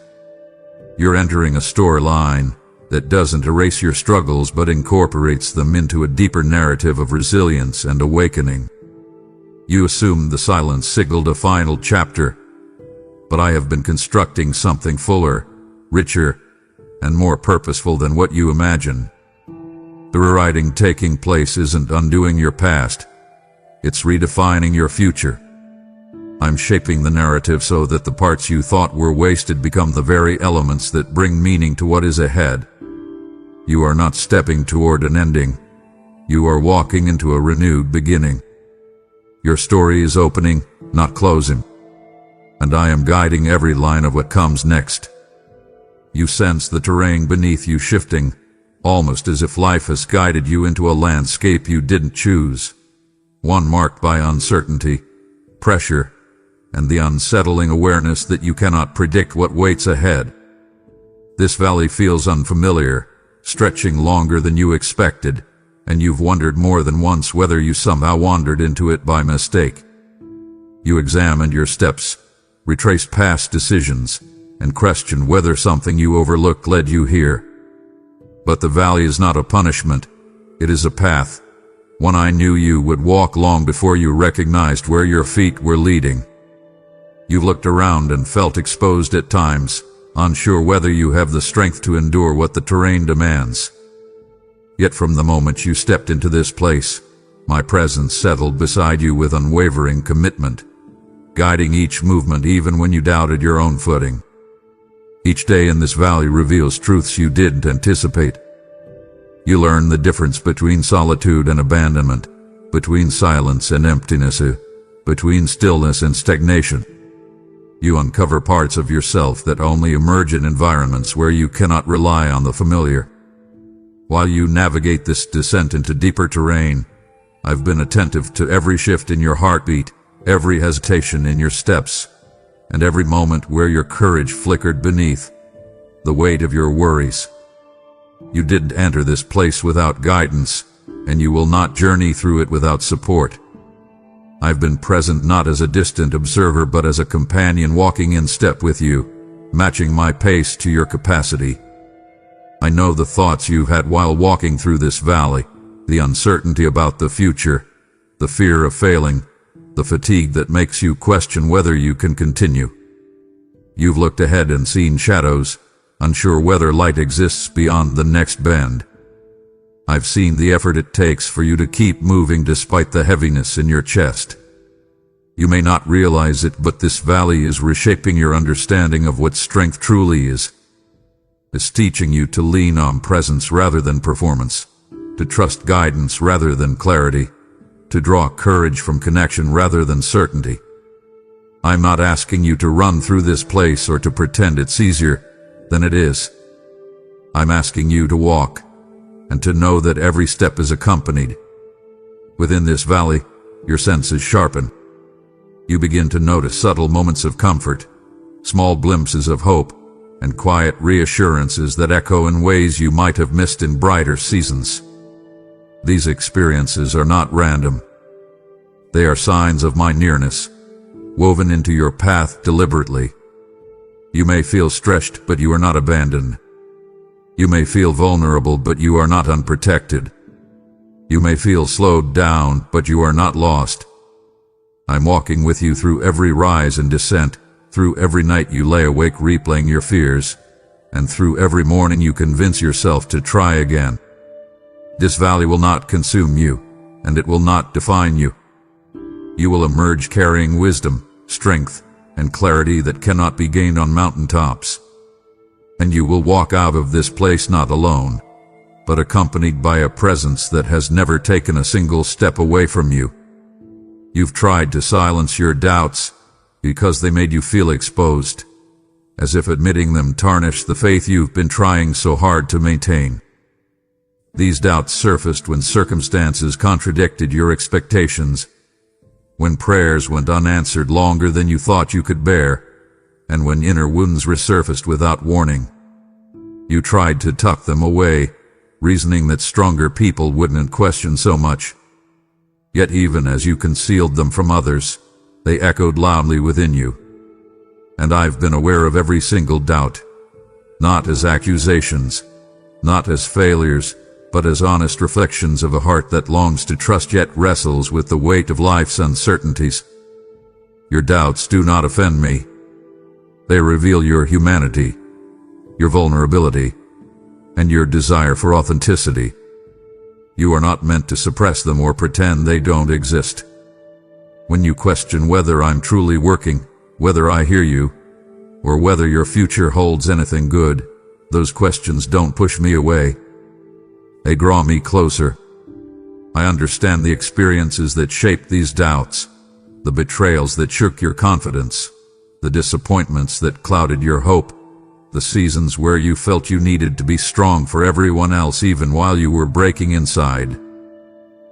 You're entering a storyline that doesn't erase your struggles but incorporates them into a deeper narrative of resilience and awakening. You assumed the silence signaled a final chapter, but I have been constructing something fuller, richer, and more purposeful than what you imagine. The rewriting taking place isn't undoing your past. It's redefining your future. I'm shaping the narrative so that the parts you thought were wasted become the very elements that bring meaning to what is ahead. You are not stepping toward an ending. You are walking into a renewed beginning. Your story is opening, not closing. And I am guiding every line of what comes next. You sense the terrain beneath you shifting, almost as if life has guided you into a landscape you didn't choose. One marked by uncertainty, pressure, and the unsettling awareness that you cannot predict what waits ahead. This valley feels unfamiliar, stretching longer than you expected, and you've wondered more than once whether you somehow wandered into it by mistake. You examined your steps, retraced past decisions, and questioned whether something you overlooked led you here. But the valley is not a punishment, it is a path, one I knew you would walk long before you recognized where your feet were leading. You've looked around and felt exposed at times, unsure whether you have the strength to endure what the terrain demands. Yet from the moment you stepped into this place, my presence settled beside you with unwavering commitment, guiding each movement even when you doubted your own footing. Each day in this valley reveals truths you didn't anticipate. You learn the difference between solitude and abandonment, between silence and emptiness, between stillness and stagnation. You uncover parts of yourself that only emerge in environments where you cannot rely on the familiar. While you navigate this descent into deeper terrain, I've been attentive to every shift in your heartbeat, every hesitation in your steps, and every moment where your courage flickered beneath the weight of your worries. You didn't enter this place without guidance, and you will not journey through it without support. I've been present not as a distant observer but as a companion walking in step with you, matching my pace to your capacity. I know the thoughts you've had while walking through this valley, the uncertainty about the future, the fear of failing, the fatigue that makes you question whether you can continue. You've looked ahead and seen shadows, unsure whether light exists beyond the next bend. I've seen the effort it takes for you to keep moving despite the heaviness in your chest. You may not realize it, but this valley is reshaping your understanding of what strength truly is. It's teaching you to lean on presence rather than performance, to trust guidance rather than clarity, to draw courage from connection rather than certainty. I'm not asking you to run through this place or to pretend it's easier than it is. I'm asking you to walk, and to know that every step is accompanied. Within this valley, your senses sharpen. You begin to notice subtle moments of comfort, small glimpses of hope, and quiet reassurances that echo in ways you might have missed in brighter seasons. These experiences are not random. They are signs of my nearness, woven into your path deliberately. You may feel stretched, but you are not abandoned. You may feel vulnerable, but you are not unprotected. You may feel slowed down, but you are not lost. I'm walking with you through every rise and descent, through every night you lay awake replaying your fears, and through every morning you convince yourself to try again. This valley will not consume you, and it will not define you. You will emerge carrying wisdom, strength, and clarity that cannot be gained on mountaintops. And you will walk out of this place not alone, but accompanied by a presence that has never taken a single step away from you. You've tried to silence your doubts because they made you feel exposed, as if admitting them tarnished the faith you've been trying so hard to maintain. These doubts surfaced when circumstances contradicted your expectations, when prayers went unanswered longer than you thought you could bear, and when inner wounds resurfaced without warning. You tried to tuck them away, reasoning that stronger people wouldn't question so much. Yet even as you concealed them from others, they echoed loudly within you. And I've been aware of every single doubt, not as accusations, not as failures, but as honest reflections of a heart that longs to trust yet wrestles with the weight of life's uncertainties. Your doubts do not offend me. They reveal your humanity, your vulnerability, and your desire for authenticity. You are not meant to suppress them or pretend they don't exist. When you question whether I'm truly working, whether I hear you, or whether your future holds anything good, those questions don't push me away. They draw me closer. I understand the experiences that shaped these doubts, the betrayals that shook your confidence, the disappointments that clouded your hope, the seasons where you felt you needed to be strong for everyone else even while you were breaking inside.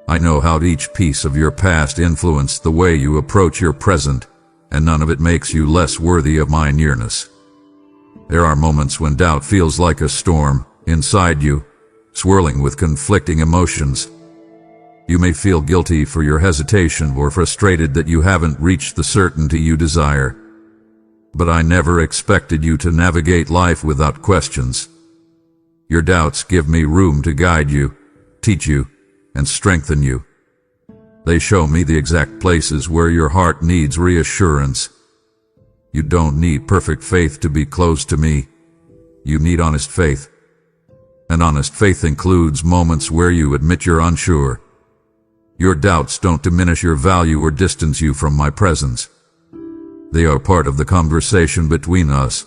I know how each piece of your past influenced the way you approach your present, and none of it makes you less worthy of my nearness. There are moments when doubt feels like a storm inside you, swirling with conflicting emotions. You may feel guilty for your hesitation or frustrated that you haven't reached the certainty you desire. But I never expected you to navigate life without questions. Your doubts give me room to guide you, teach you, and strengthen you. They show me the exact places where your heart needs reassurance. You don't need perfect faith to be close to me. You need honest faith. And honest faith includes moments where you admit you're unsure. Your doubts don't diminish your value or distance you from my presence. They are part of the conversation between us,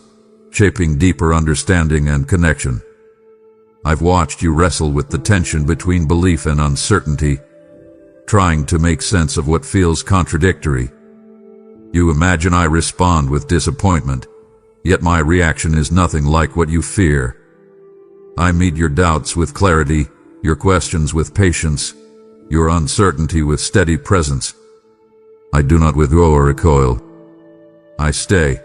shaping deeper understanding and connection. I've watched you wrestle with the tension between belief and uncertainty, trying to make sense of what feels contradictory. You imagine I respond with disappointment, yet my reaction is nothing like what you fear. I meet your doubts with clarity, your questions with patience, your uncertainty with steady presence. I do not withdraw or recoil. I stay,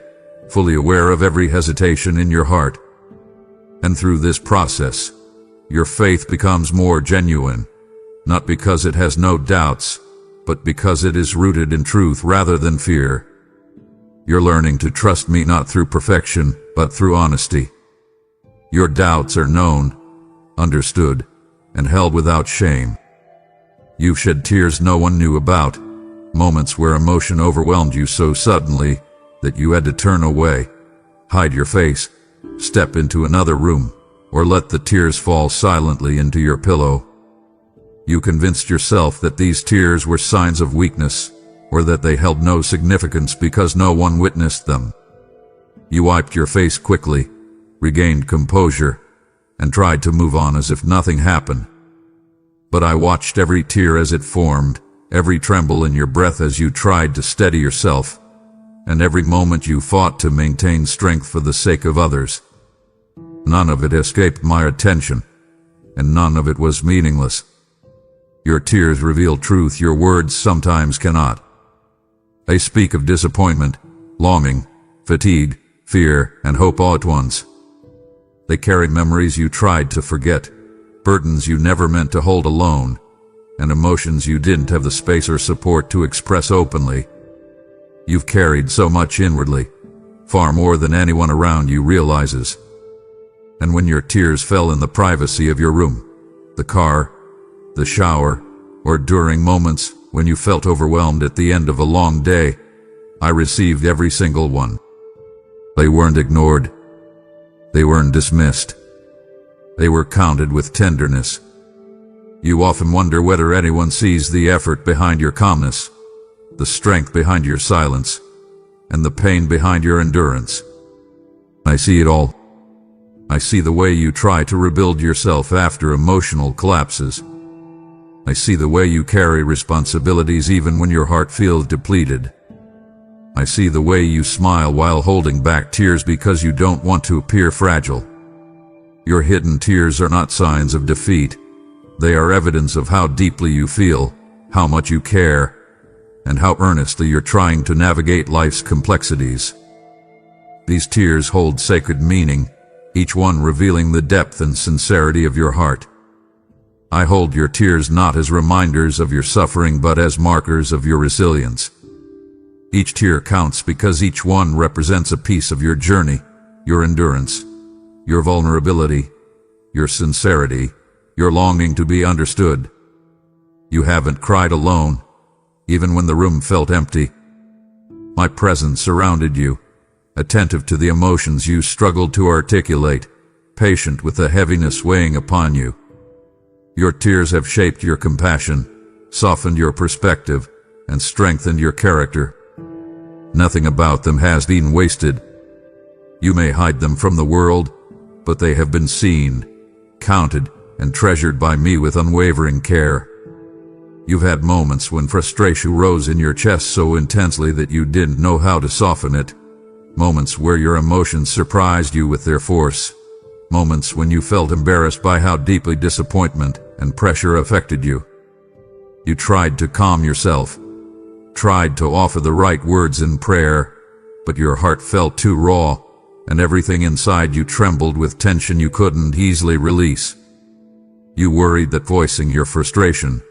fully aware of every hesitation in your heart. And through this process, your faith becomes more genuine, not because it has no doubts, but because it is rooted in truth rather than fear. You're learning to trust me not through perfection, but through honesty. Your doubts are known, understood, and held without shame. You've shed tears no one knew about, moments where emotion overwhelmed you so suddenly that you had to turn away, hide your face, step into another room, or let the tears fall silently into your pillow. You convinced yourself that these tears were signs of weakness, or that they held no significance because no one witnessed them. You wiped your face quickly, regained composure, and tried to move on as if nothing happened. But I watched every tear as it formed, every tremble in your breath as you tried to steady yourself, and every moment you fought to maintain strength for the sake of others. None of it escaped my attention, and none of it was meaningless. Your tears reveal truth your words sometimes cannot. They speak of disappointment, longing, fatigue, fear, and hope all at once. They carry memories you tried to forget, burdens you never meant to hold alone, and emotions you didn't have the space or support to express openly. You've carried so much inwardly, far more than anyone around you realizes. And when your tears fell in the privacy of your room, the car, the shower, or during moments when you felt overwhelmed at the end of a long day, I received every single one. They weren't ignored. They weren't dismissed. They were counted with tenderness. You often wonder whether anyone sees the effort behind your calmness, the strength behind your silence, and the pain behind your endurance. I see it all. I see the way you try to rebuild yourself after emotional collapses. I see the way you carry responsibilities even when your heart feels depleted. I see the way you smile while holding back tears because you don't want to appear fragile. Your hidden tears are not signs of defeat. They are evidence of how deeply you feel, how much you care, and how earnestly you're trying to navigate life's complexities. These tears hold sacred meaning, each one revealing the depth and sincerity of your heart. I hold your tears not as reminders of your suffering but as markers of your resilience. Each tear counts because each one represents a piece of your journey, your endurance, your vulnerability, your sincerity, your longing to be understood. You haven't cried alone, even when the room felt empty. My presence surrounded you, attentive to the emotions you struggled to articulate, patient with the heaviness weighing upon you. Your tears have shaped your compassion, softened your perspective, and strengthened your character. Nothing about them has been wasted. You may hide them from the world, but they have been seen, counted, and treasured by me with unwavering care. You've had moments when frustration rose in your chest so intensely that you didn't know how to soften it. Moments where your emotions surprised you with their force. Moments when you felt embarrassed by how deeply disappointment and pressure affected you. You tried to calm yourself, tried to offer the right words in prayer, but your heart felt too raw, and everything inside you trembled with tension you couldn't easily release. You worried that voicing your frustration,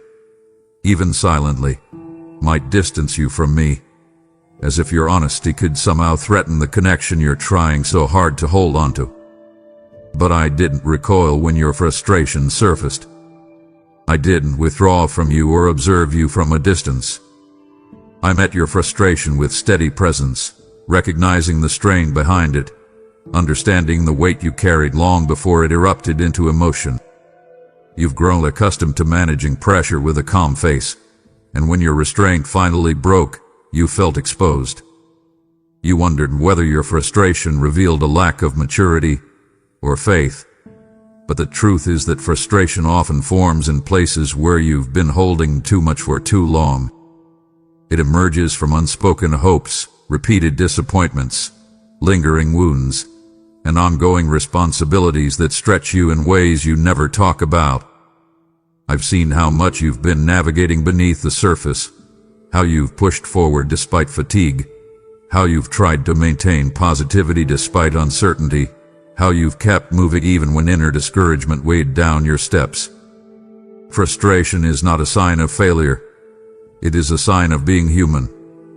even silently, might distance you from me, as if your honesty could somehow threaten the connection you're trying so hard to hold onto. But I didn't recoil when your frustration surfaced. I didn't withdraw from you or observe you from a distance. I met your frustration with steady presence, recognizing the strain behind it, understanding the weight you carried long before it erupted into emotion. You've grown accustomed to managing pressure with a calm face, and when your restraint finally broke, you felt exposed. You wondered whether your frustration revealed a lack of maturity or faith. But the truth is that frustration often forms in places where you've been holding too much for too long. It emerges from unspoken hopes, repeated disappointments, lingering wounds, and ongoing responsibilities that stretch you in ways you never talk about. I've seen how much you've been navigating beneath the surface, how you've pushed forward despite fatigue, how you've tried to maintain positivity despite uncertainty, how you've kept moving even when inner discouragement weighed down your steps. Frustration is not a sign of failure. It is a sign of being human,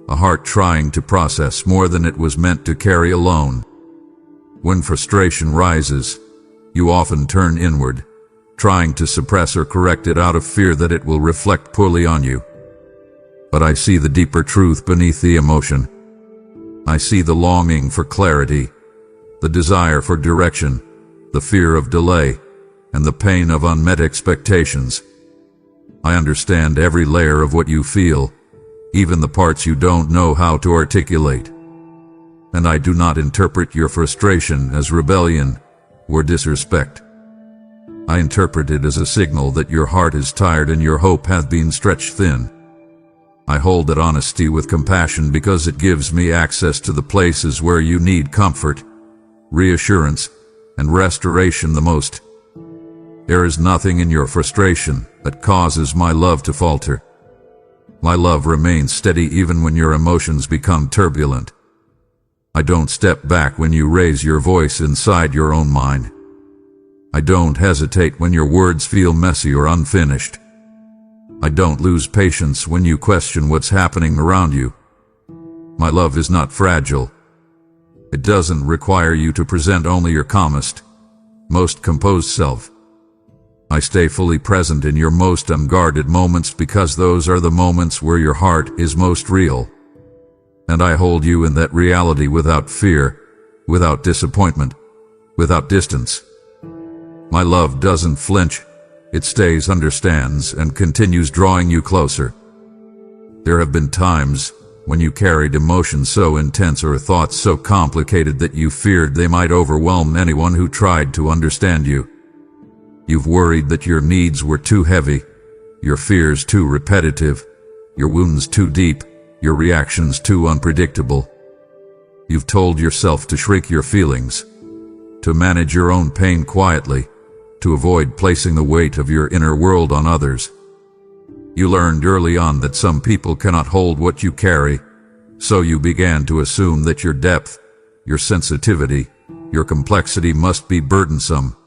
a heart trying to process more than it was meant to carry alone. When frustration rises, you often turn inward, trying to suppress or correct it out of fear that it will reflect poorly on you. But I see the deeper truth beneath the emotion. I see the longing for clarity, the desire for direction, the fear of delay, and the pain of unmet expectations. I understand every layer of what you feel, even the parts you don't know how to articulate. And I do not interpret your frustration as rebellion or disrespect. I interpret it as a signal that your heart is tired and your hope hath been stretched thin. I hold that honesty with compassion because it gives me access to the places where you need comfort, reassurance, and restoration the most. There is nothing in your frustration that causes my love to falter. My love remains steady even when your emotions become turbulent. I don't step back when you raise your voice inside your own mind. I don't hesitate when your words feel messy or unfinished. I don't lose patience when you question what's happening around you. My love is not fragile. It doesn't require you to present only your calmest, most composed self. I stay fully present in your most unguarded moments because those are the moments where your heart is most real. And I hold you in that reality without fear, without disappointment, without distance. My love doesn't flinch. It stays, understands, and continues drawing you closer. There have been times when you carried emotions so intense or thoughts so complicated that you feared they might overwhelm anyone who tried to understand you. You've worried that your needs were too heavy, your fears too repetitive, your wounds too deep, your reactions too unpredictable. You've told yourself to shrink your feelings, to manage your own pain quietly, to avoid placing the weight of your inner world on others. You learned early on that some people cannot hold what you carry, so you began to assume that your depth, your sensitivity, your complexity must be burdensome.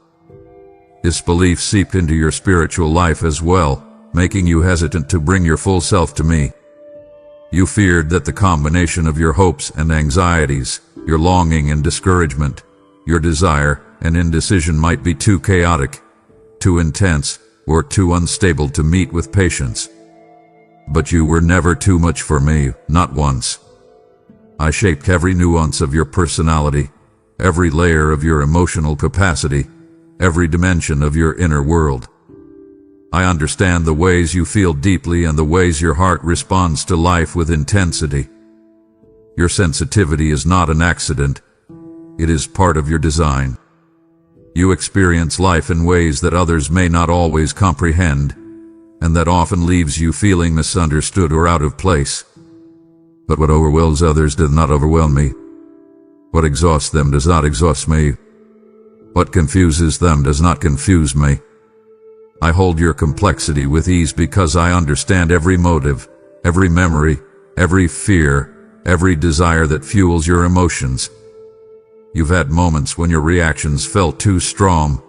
This belief seeped into your spiritual life as well, making you hesitant to bring your full self to me. You feared that the combination of your hopes and anxieties, your longing and discouragement, your desire and indecision might be too chaotic, too intense, or too unstable to meet with patience. But you were never too much for me, not once. I shaped every nuance of your personality, every layer of your emotional capacity, every dimension of your inner world. I understand the ways you feel deeply and the ways your heart responds to life with intensity. Your sensitivity is not an accident. It is part of your design. You experience life in ways that others may not always comprehend, and that often leaves you feeling misunderstood or out of place. But what overwhelms others does not overwhelm me. What exhausts them does not exhaust me. What confuses them does not confuse me. I hold your complexity with ease because I understand every motive, every memory, every fear, every desire that fuels your emotions. You've had moments when your reactions felt too strong,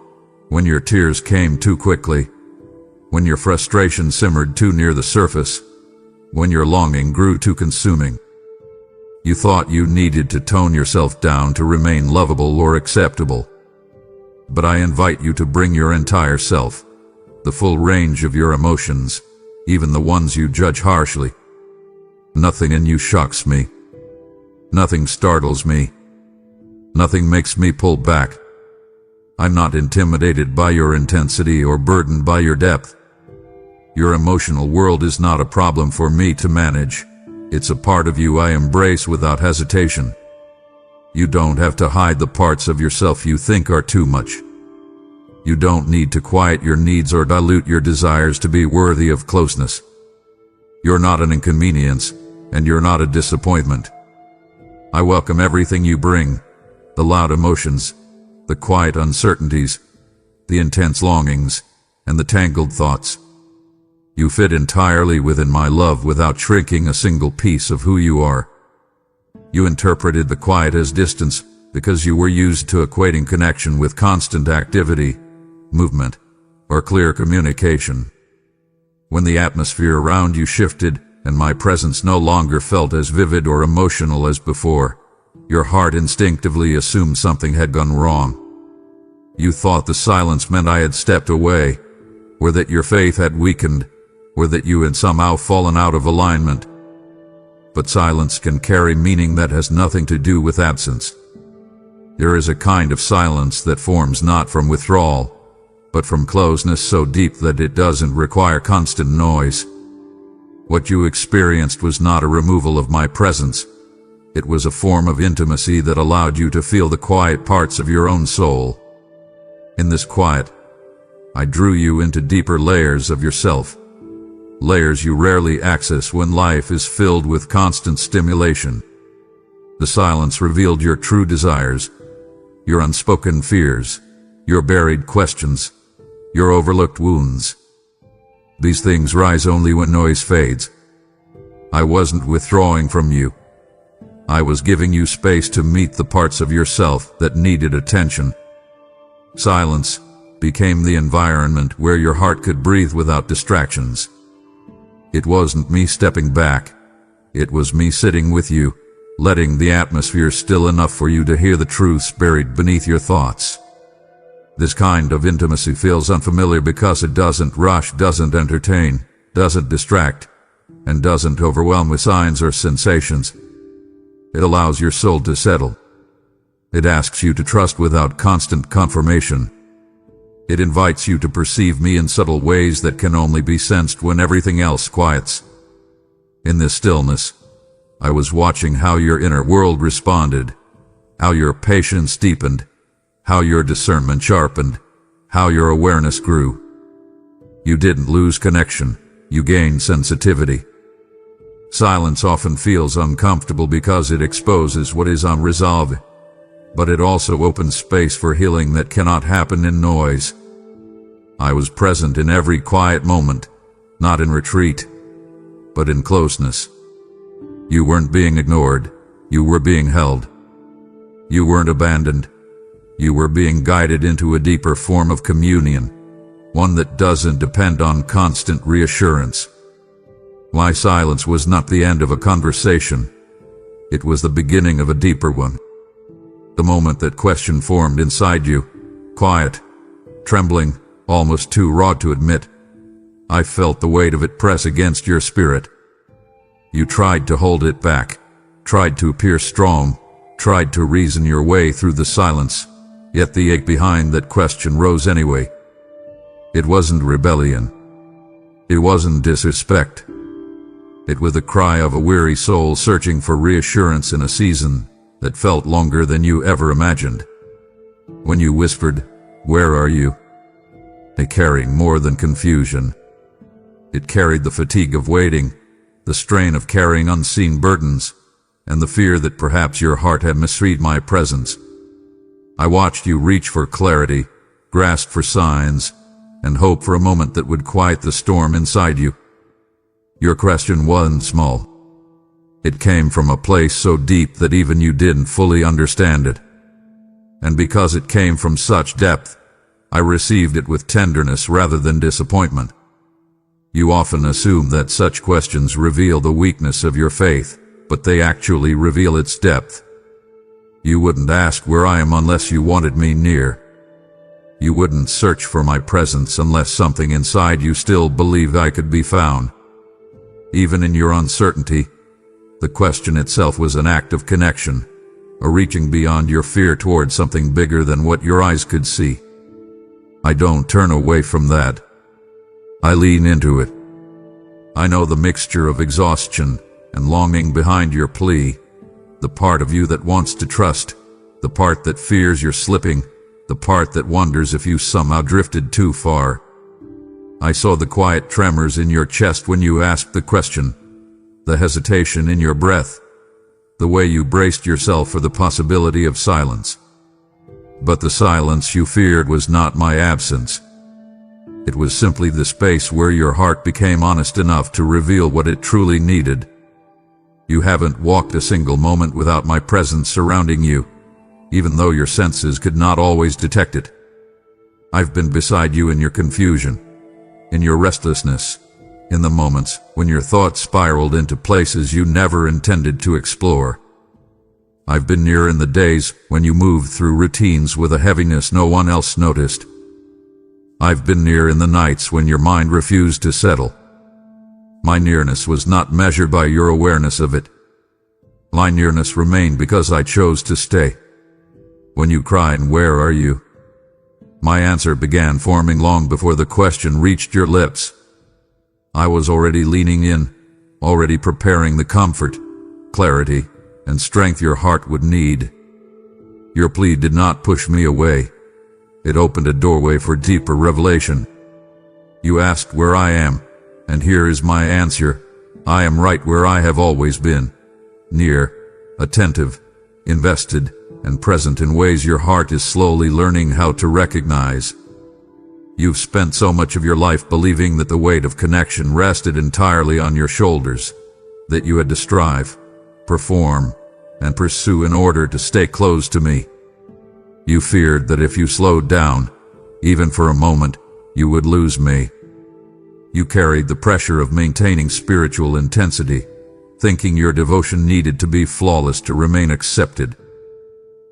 when your tears came too quickly, when your frustration simmered too near the surface, when your longing grew too consuming. You thought you needed to tone yourself down to remain lovable or acceptable. But I invite you to bring your entire self, the full range of your emotions, even the ones you judge harshly. Nothing in you shocks me. Nothing startles me. Nothing makes me pull back. I'm not intimidated by your intensity or burdened by your depth. Your emotional world is not a problem for me to manage. It's a part of you I embrace without hesitation. You don't have to hide the parts of yourself you think are too much. You don't need to quiet your needs or dilute your desires to be worthy of closeness. You're not an inconvenience, and you're not a disappointment. I welcome everything you bring, the loud emotions, the quiet uncertainties, the intense longings, and the tangled thoughts. You fit entirely within my love without shrinking a single piece of who you are. You interpreted the quiet as distance because you were used to equating connection with constant activity, movement, or clear communication. When the atmosphere around you shifted and my presence no longer felt as vivid or emotional as before, your heart instinctively assumed something had gone wrong. You thought the silence meant I had stepped away, or that your faith had weakened, or that you had somehow fallen out of alignment. But silence can carry meaning that has nothing to do with absence. There is a kind of silence that forms not from withdrawal, but from closeness so deep that it doesn't require constant noise. What you experienced was not a removal of my presence. It was a form of intimacy that allowed you to feel the quiet parts of your own soul. In this quiet, I drew you into deeper layers of yourself, layers you rarely access when life is filled with constant stimulation. The silence revealed your true desires, your unspoken fears, your buried questions, your overlooked wounds. These things rise only when noise fades. I wasn't withdrawing from you. I was giving you space to meet the parts of yourself that needed attention. Silence became the environment where your heart could breathe without distractions. It wasn't me stepping back. It was me sitting with you, letting the atmosphere still enough for you to hear the truths buried beneath your thoughts. This kind of intimacy feels unfamiliar because it doesn't rush, doesn't entertain, doesn't distract, and doesn't overwhelm with signs or sensations. It allows your soul to settle. It asks you to trust without constant confirmation. It invites you to perceive me in subtle ways that can only be sensed when everything else quiets. In this stillness, I was watching how your inner world responded, how your patience deepened, how your discernment sharpened, how your awareness grew. You didn't lose connection, you gained sensitivity. Silence often feels uncomfortable because it exposes what is unresolved, but it also opens space for healing that cannot happen in noise. I was present in every quiet moment, not in retreat, but in closeness. You weren't being ignored, you were being held. You weren't abandoned, you were being guided into a deeper form of communion, one that doesn't depend on constant reassurance. My silence was not the end of a conversation. It was the beginning of a deeper one. The moment that question formed inside you, quiet, trembling, almost too raw to admit, I felt the weight of it press against your spirit. You tried to hold it back, tried to appear strong, tried to reason your way through the silence, yet the ache behind that question rose anyway. It wasn't rebellion. It wasn't disrespect. It was the cry of a weary soul searching for reassurance in a season that felt longer than you ever imagined. When you whispered, "Where are you?" it carried more than confusion. It carried the fatigue of waiting, the strain of carrying unseen burdens, and the fear that perhaps your heart had misread my presence. I watched you reach for clarity, grasp for signs, and hope for a moment that would quiet the storm inside you. Your question wasn't small. It came from a place so deep that even you didn't fully understand it. And because it came from such depth, I received it with tenderness rather than disappointment. You often assume that such questions reveal the weakness of your faith, but they actually reveal its depth. You wouldn't ask where I am unless you wanted me near. You wouldn't search for my presence unless something inside you still believed I could be found. Even in your uncertainty, the question itself was an act of connection, a reaching beyond your fear toward something bigger than what your eyes could see. I don't turn away from that. I lean into it. I know the mixture of exhaustion and longing behind your plea, the part of you that wants to trust, the part that fears you're slipping, the part that wonders if you somehow drifted too far. I saw the quiet tremors in your chest when you asked the question, the hesitation in your breath, the way you braced yourself for the possibility of silence. But the silence you feared was not my absence. It was simply the space where your heart became honest enough to reveal what it truly needed. You haven't walked a single moment without my presence surrounding you, even though your senses could not always detect it. I've been beside you in your confusion, in your restlessness, in the moments when your thoughts spiraled into places you never intended to explore. I've been near in the days when you moved through routines with a heaviness no one else noticed. I've been near in the nights when your mind refused to settle. My nearness was not measured by your awareness of it. My nearness remained because I chose to stay. When you cried, "Where are you?" my answer began forming long before the question reached your lips. I was already leaning in, already preparing the comfort, clarity, and strength your heart would need. Your plea did not push me away. It opened a doorway for deeper revelation. You asked where I am, and here is my answer. I am right where I have always been. Near, attentive, invested, and present in ways your heart is slowly learning how to recognize. You've spent so much of your life believing that the weight of connection rested entirely on your shoulders, that you had to strive, perform, and pursue in order to stay close to me. You feared that if you slowed down, even for a moment, you would lose me. You carried the pressure of maintaining spiritual intensity, thinking your devotion needed to be flawless to remain accepted.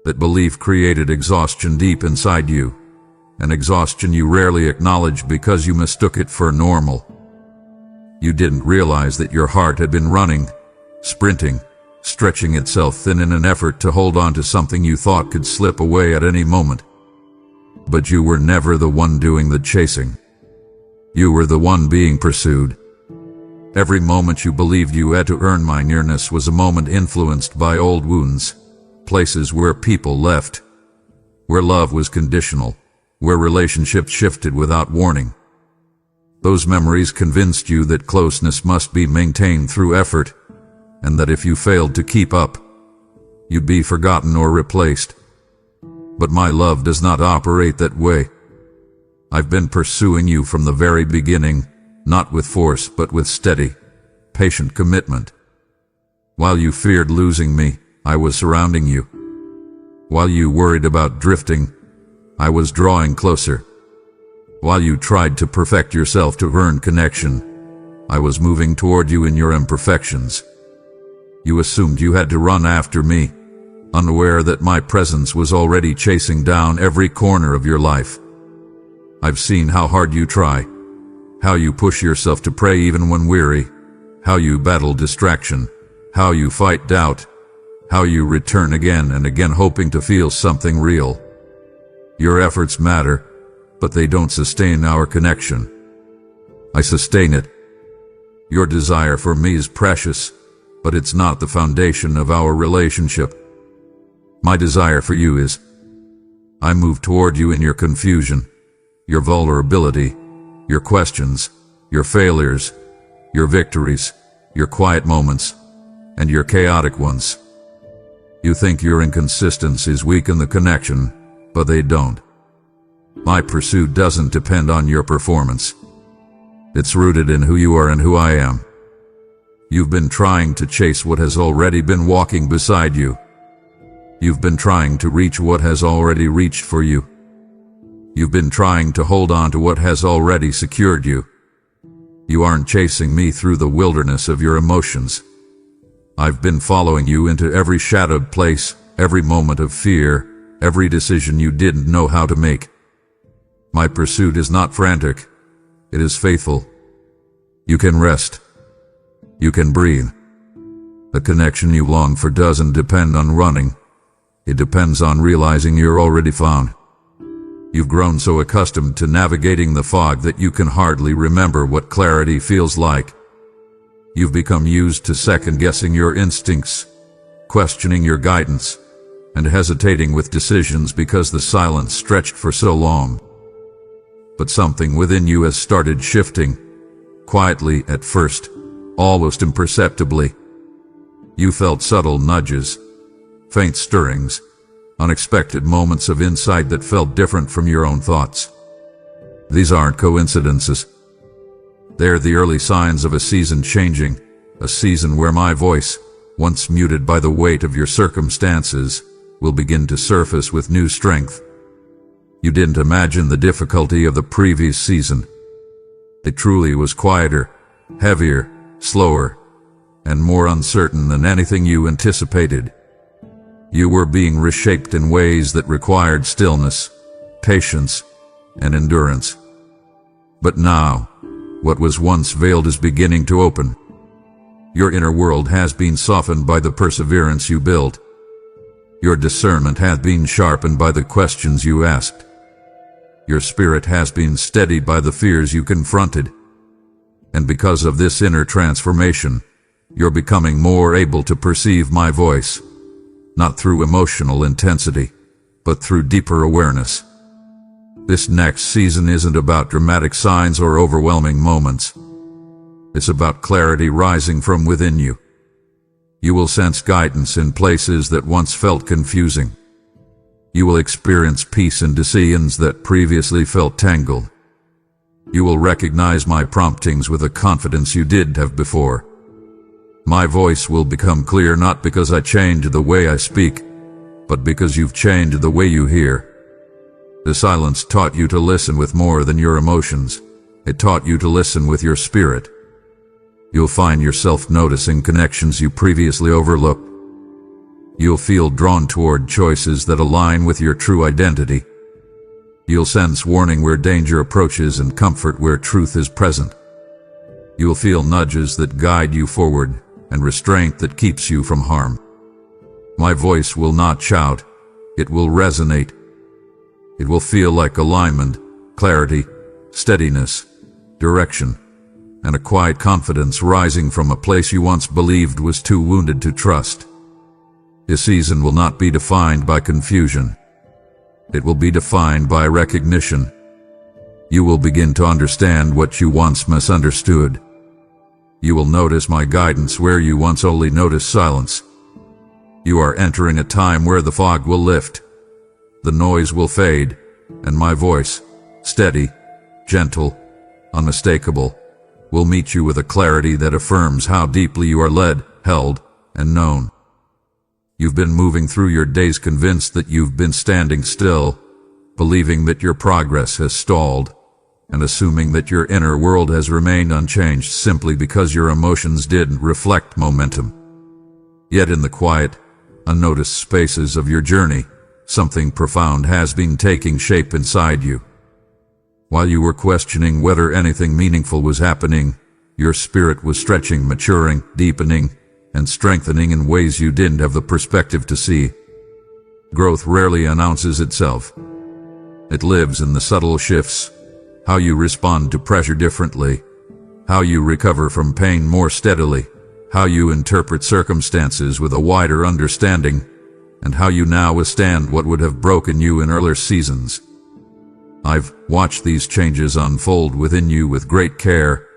That belief created exhaustion deep inside you, an exhaustion you rarely acknowledged because you mistook it for normal. You didn't realize that your heart had been running, sprinting, stretching itself thin in an effort to hold on to something you thought could slip away at any moment. But you were never the one doing the chasing. You were the one being pursued. Every moment you believed you had to earn my nearness was a moment influenced by old wounds, places where people left, where love was conditional, where relationships shifted without warning. Those memories convinced you that closeness must be maintained through effort, and that if you failed to keep up, you'd be forgotten or replaced. But my love does not operate that way. I've been pursuing you from the very beginning, not with force but with steady, patient commitment. While you feared losing me, I was surrounding you. While you worried about drifting, I was drawing closer. While you tried to perfect yourself to earn connection, I was moving toward you in your imperfections. You assumed you had to run after me, unaware that my presence was already chasing down every corner of your life. I've seen how hard you try, how you push yourself to pray even when weary, how you battle distraction, how you fight doubt, how you return again and again hoping to feel something real. Your efforts matter, but they don't sustain our connection. I sustain it. Your desire for me is precious, but it's not the foundation of our relationship. My desire for you is, I move toward you in your confusion, your vulnerability, your questions, your failures, your victories, your quiet moments, and your chaotic ones. You think your inconsistencies weaken the connection, but they don't. My pursuit doesn't depend on your performance. It's rooted in who you are and who I am. You've been trying to chase what has already been walking beside you. You've been trying to reach what has already reached for you. You've been trying to hold on to what has already secured you. You aren't chasing me through the wilderness of your emotions. I've been following you into every shadowed place, every moment of fear, every decision you didn't know how to make. My pursuit is not frantic. It is faithful. You can rest. You can breathe. The connection you long for doesn't depend on running. It depends on realizing you're already found. You've grown so accustomed to navigating the fog that you can hardly remember what clarity feels like. You've become used to second-guessing your instincts, questioning your guidance, and hesitating with decisions because the silence stretched for so long. But something within you has started shifting, quietly at first, almost imperceptibly. You felt subtle nudges, faint stirrings, unexpected moments of insight that felt different from your own thoughts. These aren't coincidences. They're the early signs of a season changing, a season where my voice, once muted by the weight of your circumstances, will begin to surface with new strength. You didn't imagine the difficulty of the previous season. It truly was quieter, heavier, slower, and more uncertain than anything you anticipated. You were being reshaped in ways that required stillness, patience, and endurance. But now, what was once veiled is beginning to open. Your inner world has been softened by the perseverance you built. Your discernment has been sharpened by the questions you asked. Your spirit has been steadied by the fears you confronted. And because of this inner transformation, you're becoming more able to perceive my voice, not through emotional intensity, but through deeper awareness. This next season isn't about dramatic signs or overwhelming moments. It's about clarity rising from within you. You will sense guidance in places that once felt confusing. You will experience peace in decisions that previously felt tangled. You will recognize my promptings with a confidence you didn't have before. My voice will become clear not because I changed the way I speak, but because you've changed the way you hear. The silence taught you to listen with more than your emotions. It taught you to listen with your spirit. You'll find yourself noticing connections you previously overlooked. You'll feel drawn toward choices that align with your true identity. You'll sense warning where danger approaches and comfort where truth is present. You'll feel nudges that guide you forward and restraint that keeps you from harm. My voice will not shout. It will resonate. It will feel like alignment, clarity, steadiness, direction, and a quiet confidence rising from a place you once believed was too wounded to trust. This season will not be defined by confusion. It will be defined by recognition. You will begin to understand what you once misunderstood. You will notice my guidance where you once only noticed silence. You are entering a time where the fog will lift, the noise will fade, and my voice, steady, gentle, unmistakable, will meet you with a clarity that affirms how deeply you are led, held, and known. You've been moving through your days convinced that you've been standing still, believing that your progress has stalled, and assuming that your inner world has remained unchanged simply because your emotions didn't reflect momentum. Yet in the quiet, unnoticed spaces of your journey, something profound has been taking shape inside you. While you were questioning whether anything meaningful was happening, your spirit was stretching, maturing, deepening, and strengthening in ways you didn't have the perspective to see. Growth rarely announces itself. It lives in the subtle shifts, how you respond to pressure differently, how you recover from pain more steadily, how you interpret circumstances with a wider understanding, and how you now withstand what would have broken you in earlier seasons. I've watched these changes unfold within you with great care,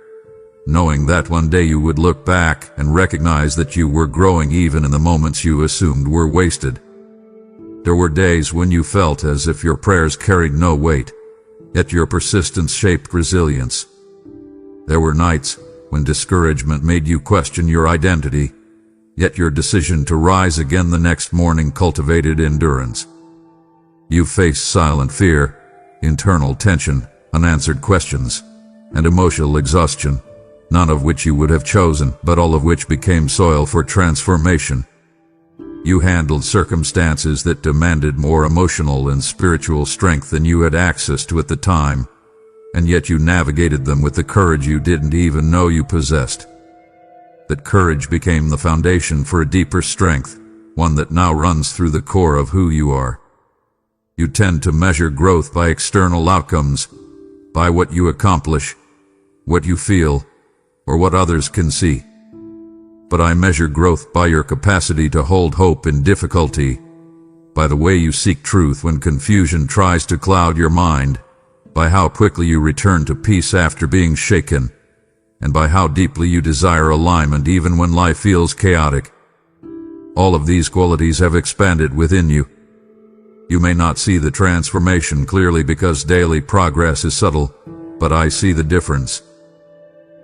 knowing that one day you would look back and recognize that you were growing even in the moments you assumed were wasted. There were days when you felt as if your prayers carried no weight, yet your persistence shaped resilience. There were nights when discouragement made you question your identity, yet your decision to rise again the next morning cultivated endurance. You faced silent fear, internal tension, unanswered questions, and emotional exhaustion, none of which you would have chosen, but all of which became soil for transformation. You handled circumstances that demanded more emotional and spiritual strength than you had access to at the time, and yet you navigated them with the courage you didn't even know you possessed. That courage became the foundation for a deeper strength, one that now runs through the core of who you are. You tend to measure growth by external outcomes, by what you accomplish, what you feel, or what others can see. But I measure growth by your capacity to hold hope in difficulty, by the way you seek truth when confusion tries to cloud your mind, by how quickly you return to peace after being shaken, and by how deeply you desire alignment even when life feels chaotic. All of these qualities have expanded within you. You may not see the transformation clearly because daily progress is subtle, but I see the difference.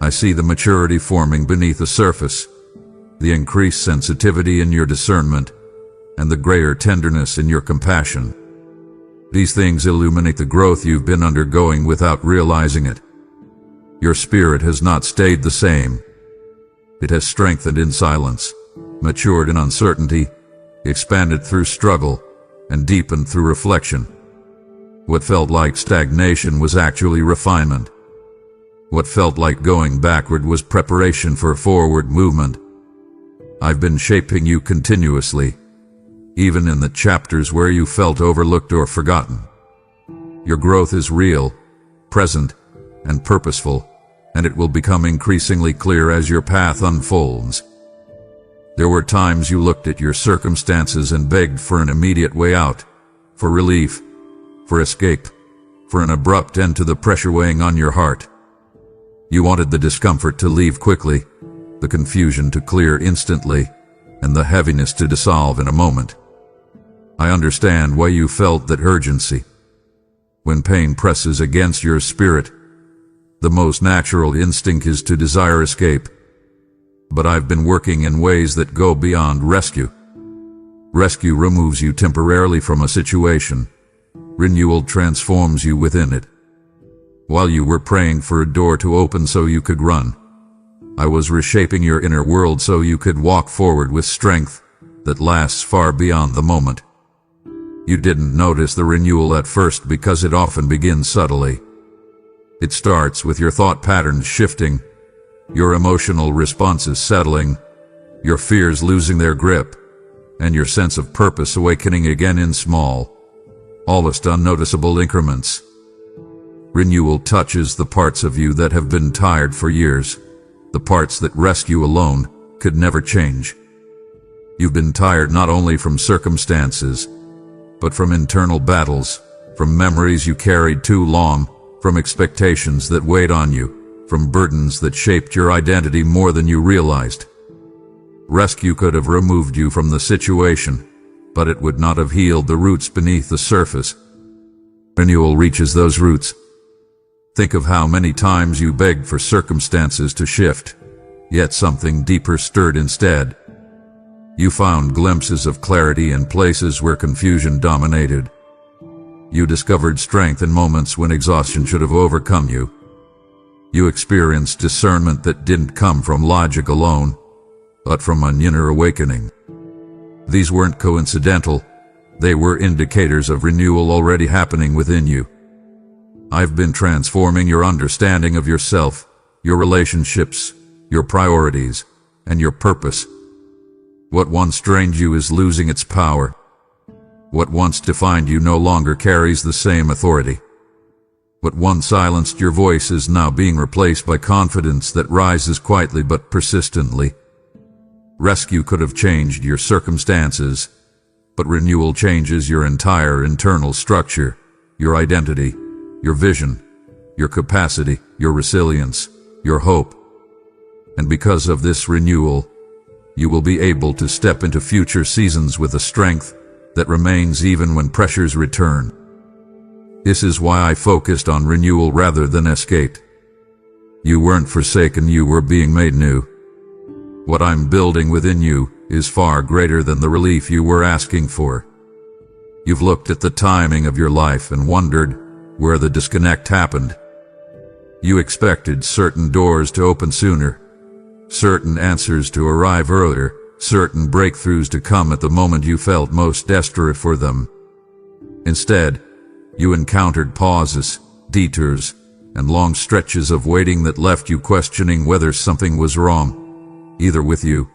I see the maturity forming beneath the surface, the increased sensitivity in your discernment, and the greater tenderness in your compassion. These things illuminate the growth you've been undergoing without realizing it. Your spirit has not stayed the same. It has strengthened in silence, matured in uncertainty, expanded through struggle, and deepened through reflection. What felt like stagnation was actually refinement. What felt like going backward was preparation for forward movement. I've been shaping you continuously, even in the chapters where you felt overlooked or forgotten. Your growth is real, present, and purposeful, and it will become increasingly clear as your path unfolds. There were times you looked at your circumstances and begged for an immediate way out, for relief, for escape, for an abrupt end to the pressure weighing on your heart. You wanted the discomfort to leave quickly, the confusion to clear instantly, and the heaviness to dissolve in a moment. I understand why you felt that urgency. When pain presses against your spirit, the most natural instinct is to desire escape. But I've been working in ways that go beyond rescue. Rescue removes you temporarily from a situation. Renewal transforms you within it. While you were praying for a door to open so you could run, I was reshaping your inner world so you could walk forward with strength that lasts far beyond the moment. You didn't notice the renewal at first because it often begins subtly. It starts with your thought patterns shifting, your emotional responses settling, your fears losing their grip, and your sense of purpose awakening again in small, almost unnoticeable increments. Renewal touches the parts of you that have been tired for years, the parts that rescue alone could never change. You've been tired not only from circumstances, but from internal battles, from memories you carried too long, from expectations that weighed on you, from burdens that shaped your identity more than you realized. Rescue could have removed you from the situation, but it would not have healed the roots beneath the surface. Renewal reaches those roots. Think of how many times you begged for circumstances to shift, yet something deeper stirred instead. You found glimpses of clarity in places where confusion dominated. You discovered strength in moments when exhaustion should have overcome you. You experienced discernment that didn't come from logic alone, but from an inner awakening. These weren't coincidental. They were indicators of renewal already happening within you. I've been transforming your understanding of yourself, your relationships, your priorities, and your purpose. What once drained you is losing its power. What once defined you no longer carries the same authority. What once silenced your voice is now being replaced by confidence that rises quietly but persistently. Rescue could have changed your circumstances, but renewal changes your entire internal structure, your identity, your vision, your capacity, your resilience, your hope. And because of this renewal, you will be able to step into future seasons with a strength that remains even when pressures return. This is why I focused on renewal rather than escape. You weren't forsaken, you were being made new. What I'm building within you is far greater than the relief you were asking for. You've looked at the timing of your life and wondered where the disconnect happened. You expected certain doors to open sooner, certain answers to arrive earlier, certain breakthroughs to come at the moment you felt most desperate for them. Instead, you encountered pauses, detours, and long stretches of waiting that left you questioning whether something was wrong, either with you,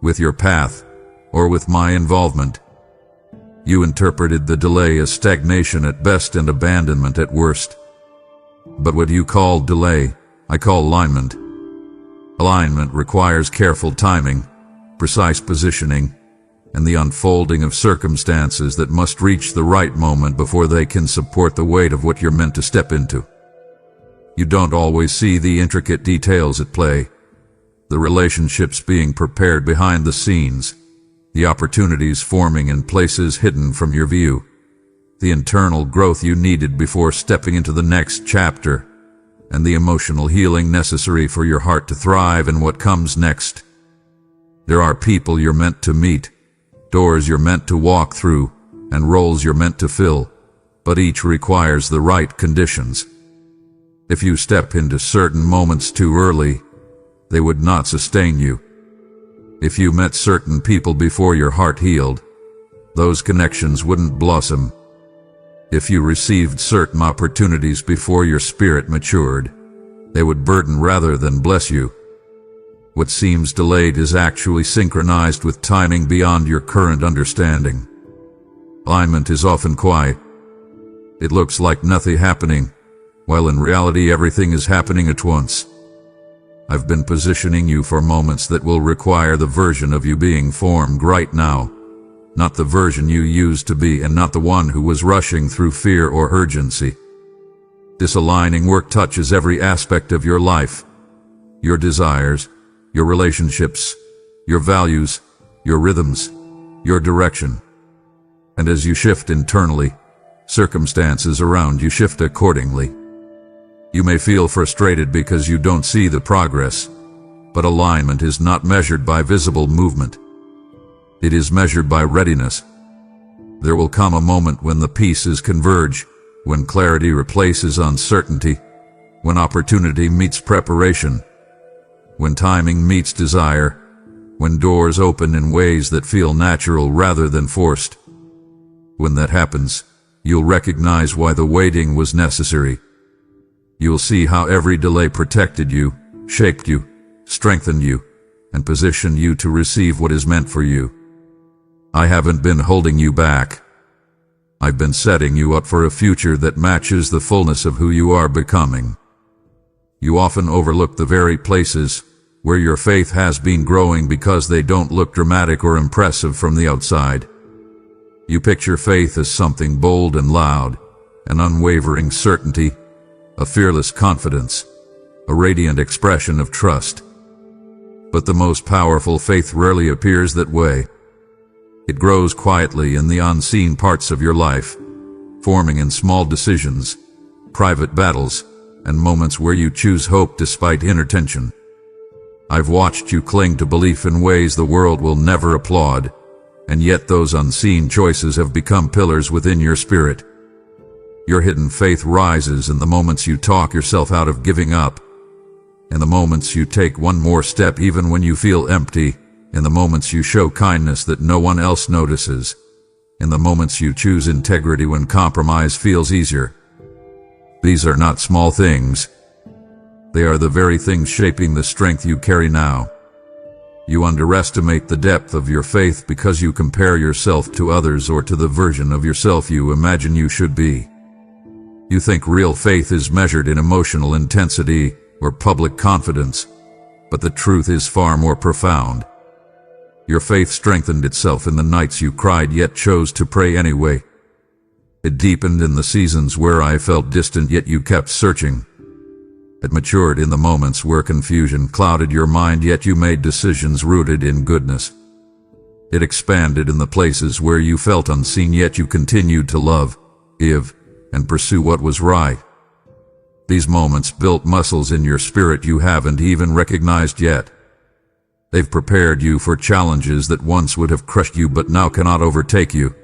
with your path, or with my involvement. You interpreted the delay as stagnation at best and abandonment at worst. But what you called delay, I call alignment. Alignment requires careful timing, precise positioning, and the unfolding of circumstances that must reach the right moment before they can support the weight of what you're meant to step into. You don't always see the intricate details at play, the relationships being prepared behind the scenes, the opportunities forming in places hidden from your view, the internal growth you needed before stepping into the next chapter, and the emotional healing necessary for your heart to thrive in what comes next. There are people you're meant to meet, doors you're meant to walk through, and roles you're meant to fill, but each requires the right conditions. If you step into certain moments too early, they would not sustain you. If you met certain people before your heart healed, those connections wouldn't blossom. If you received certain opportunities before your spirit matured, they would burden rather than bless you. What seems delayed is actually synchronized with timing beyond your current understanding. Alignment is often quiet. It looks like nothing happening, while in reality everything is happening at once. I've been positioning you for moments that will require the version of you being formed right now, not the version you used to be and not the one who was rushing through fear or urgency. This aligning work touches every aspect of your life, your desires, your relationships, your values, your rhythms, your direction. And as you shift internally, circumstances around you shift accordingly. You may feel frustrated because you don't see the progress, but alignment is not measured by visible movement. It is measured by readiness. There will come a moment when the pieces converge, when clarity replaces uncertainty, when opportunity meets preparation, when timing meets desire, when doors open in ways that feel natural rather than forced. When that happens, you'll recognize why the waiting was necessary. You'll see how every delay protected you, shaped you, strengthened you, and positioned you to receive what is meant for you. I haven't been holding you back. I've been setting you up for a future that matches the fullness of who you are becoming. You often overlook the very places where your faith has been growing because they don't look dramatic or impressive from the outside. You picture faith as something bold and loud, an unwavering certainty, a fearless confidence, a radiant expression of trust. But the most powerful faith rarely appears that way. It grows quietly in the unseen parts of your life, forming in small decisions, private battles, and moments where you choose hope despite inner tension. I've watched you cling to belief in ways the world will never applaud, and yet those unseen choices have become pillars within your spirit. Your hidden faith rises in the moments you talk yourself out of giving up, in the moments you take one more step even when you feel empty, in the moments you show kindness that no one else notices, in the moments you choose integrity when compromise feels easier. These are not small things. They are the very things shaping the strength you carry now. You underestimate the depth of your faith because you compare yourself to others or to the version of yourself you imagine you should be. You think real faith is measured in emotional intensity or public confidence, but the truth is far more profound. Your faith strengthened itself in the nights you cried yet chose to pray anyway. It deepened in the seasons where I felt distant yet you kept searching. It matured in the moments where confusion clouded your mind yet you made decisions rooted in goodness. It expanded in the places where you felt unseen yet you continued to love, give, and pursue what was right. These moments built muscles in your spirit you haven't even recognized yet. They've prepared you for challenges that once would have crushed you but now cannot overtake you.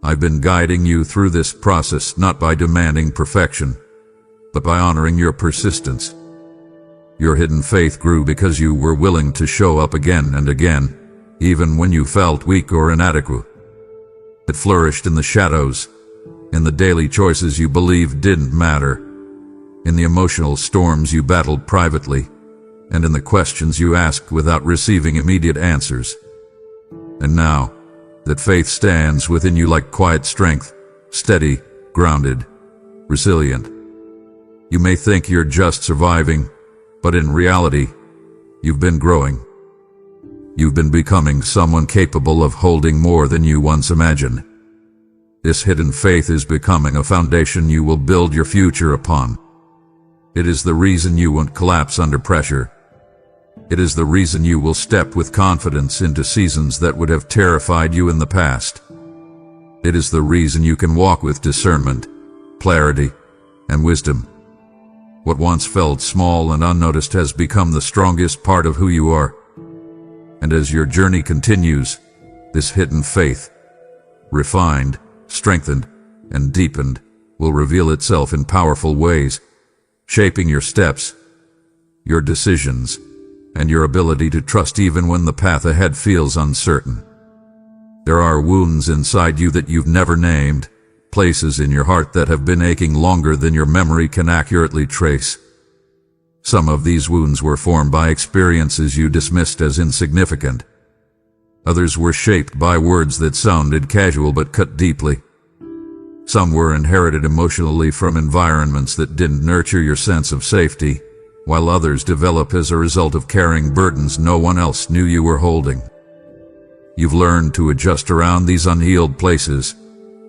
I've been guiding you through this process not by demanding perfection, but by honoring your persistence. Your hidden faith grew because you were willing to show up again and again, even when you felt weak or inadequate. It flourished in the shadows, in the daily choices you believed didn't matter, in the emotional storms you battled privately, and in the questions you asked without receiving immediate answers. And now, that faith stands within you like quiet strength, steady, grounded, resilient. You may think you're just surviving, but in reality, you've been growing. You've been becoming someone capable of holding more than you once imagined. This hidden faith is becoming a foundation you will build your future upon. It is the reason you won't collapse under pressure. It is the reason you will step with confidence into seasons that would have terrified you in the past. It is the reason you can walk with discernment, clarity, and wisdom. What once felt small and unnoticed has become the strongest part of who you are. And as your journey continues, this hidden faith, refined, strengthened, and deepened, will reveal itself in powerful ways, shaping your steps, your decisions, and your ability to trust even when the path ahead feels uncertain. There are wounds inside you that you've never named, places in your heart that have been aching longer than your memory can accurately trace. Some of these wounds were formed by experiences you dismissed as insignificant. Others were shaped by words that sounded casual but cut deeply. Some were inherited emotionally from environments that didn't nurture your sense of safety, while others develop as a result of carrying burdens no one else knew you were holding. You've learned to adjust around these unhealed places,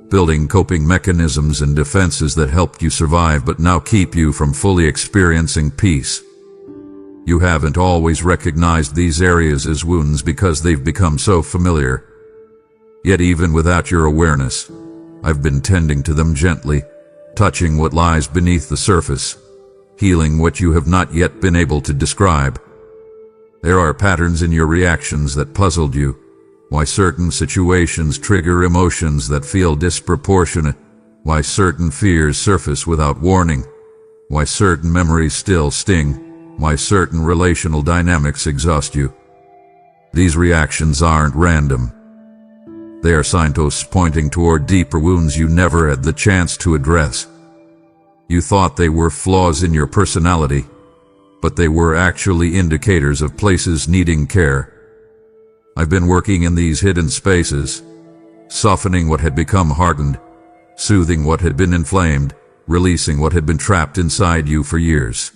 building coping mechanisms and defenses that helped you survive but now keep you from fully experiencing peace. You haven't always recognized these areas as wounds because they've become so familiar. Yet even without your awareness, I've been tending to them gently, touching what lies beneath the surface, healing what you have not yet been able to describe. There are patterns in your reactions that puzzled you, why certain situations trigger emotions that feel disproportionate, why certain fears surface without warning, why certain memories still sting, why certain relational dynamics exhaust you. These reactions aren't random. They are signposts pointing toward deeper wounds you never had the chance to address. You thought they were flaws in your personality, but they were actually indicators of places needing care. I've been working in these hidden spaces, softening what had become hardened, soothing what had been inflamed, releasing what had been trapped inside you for years.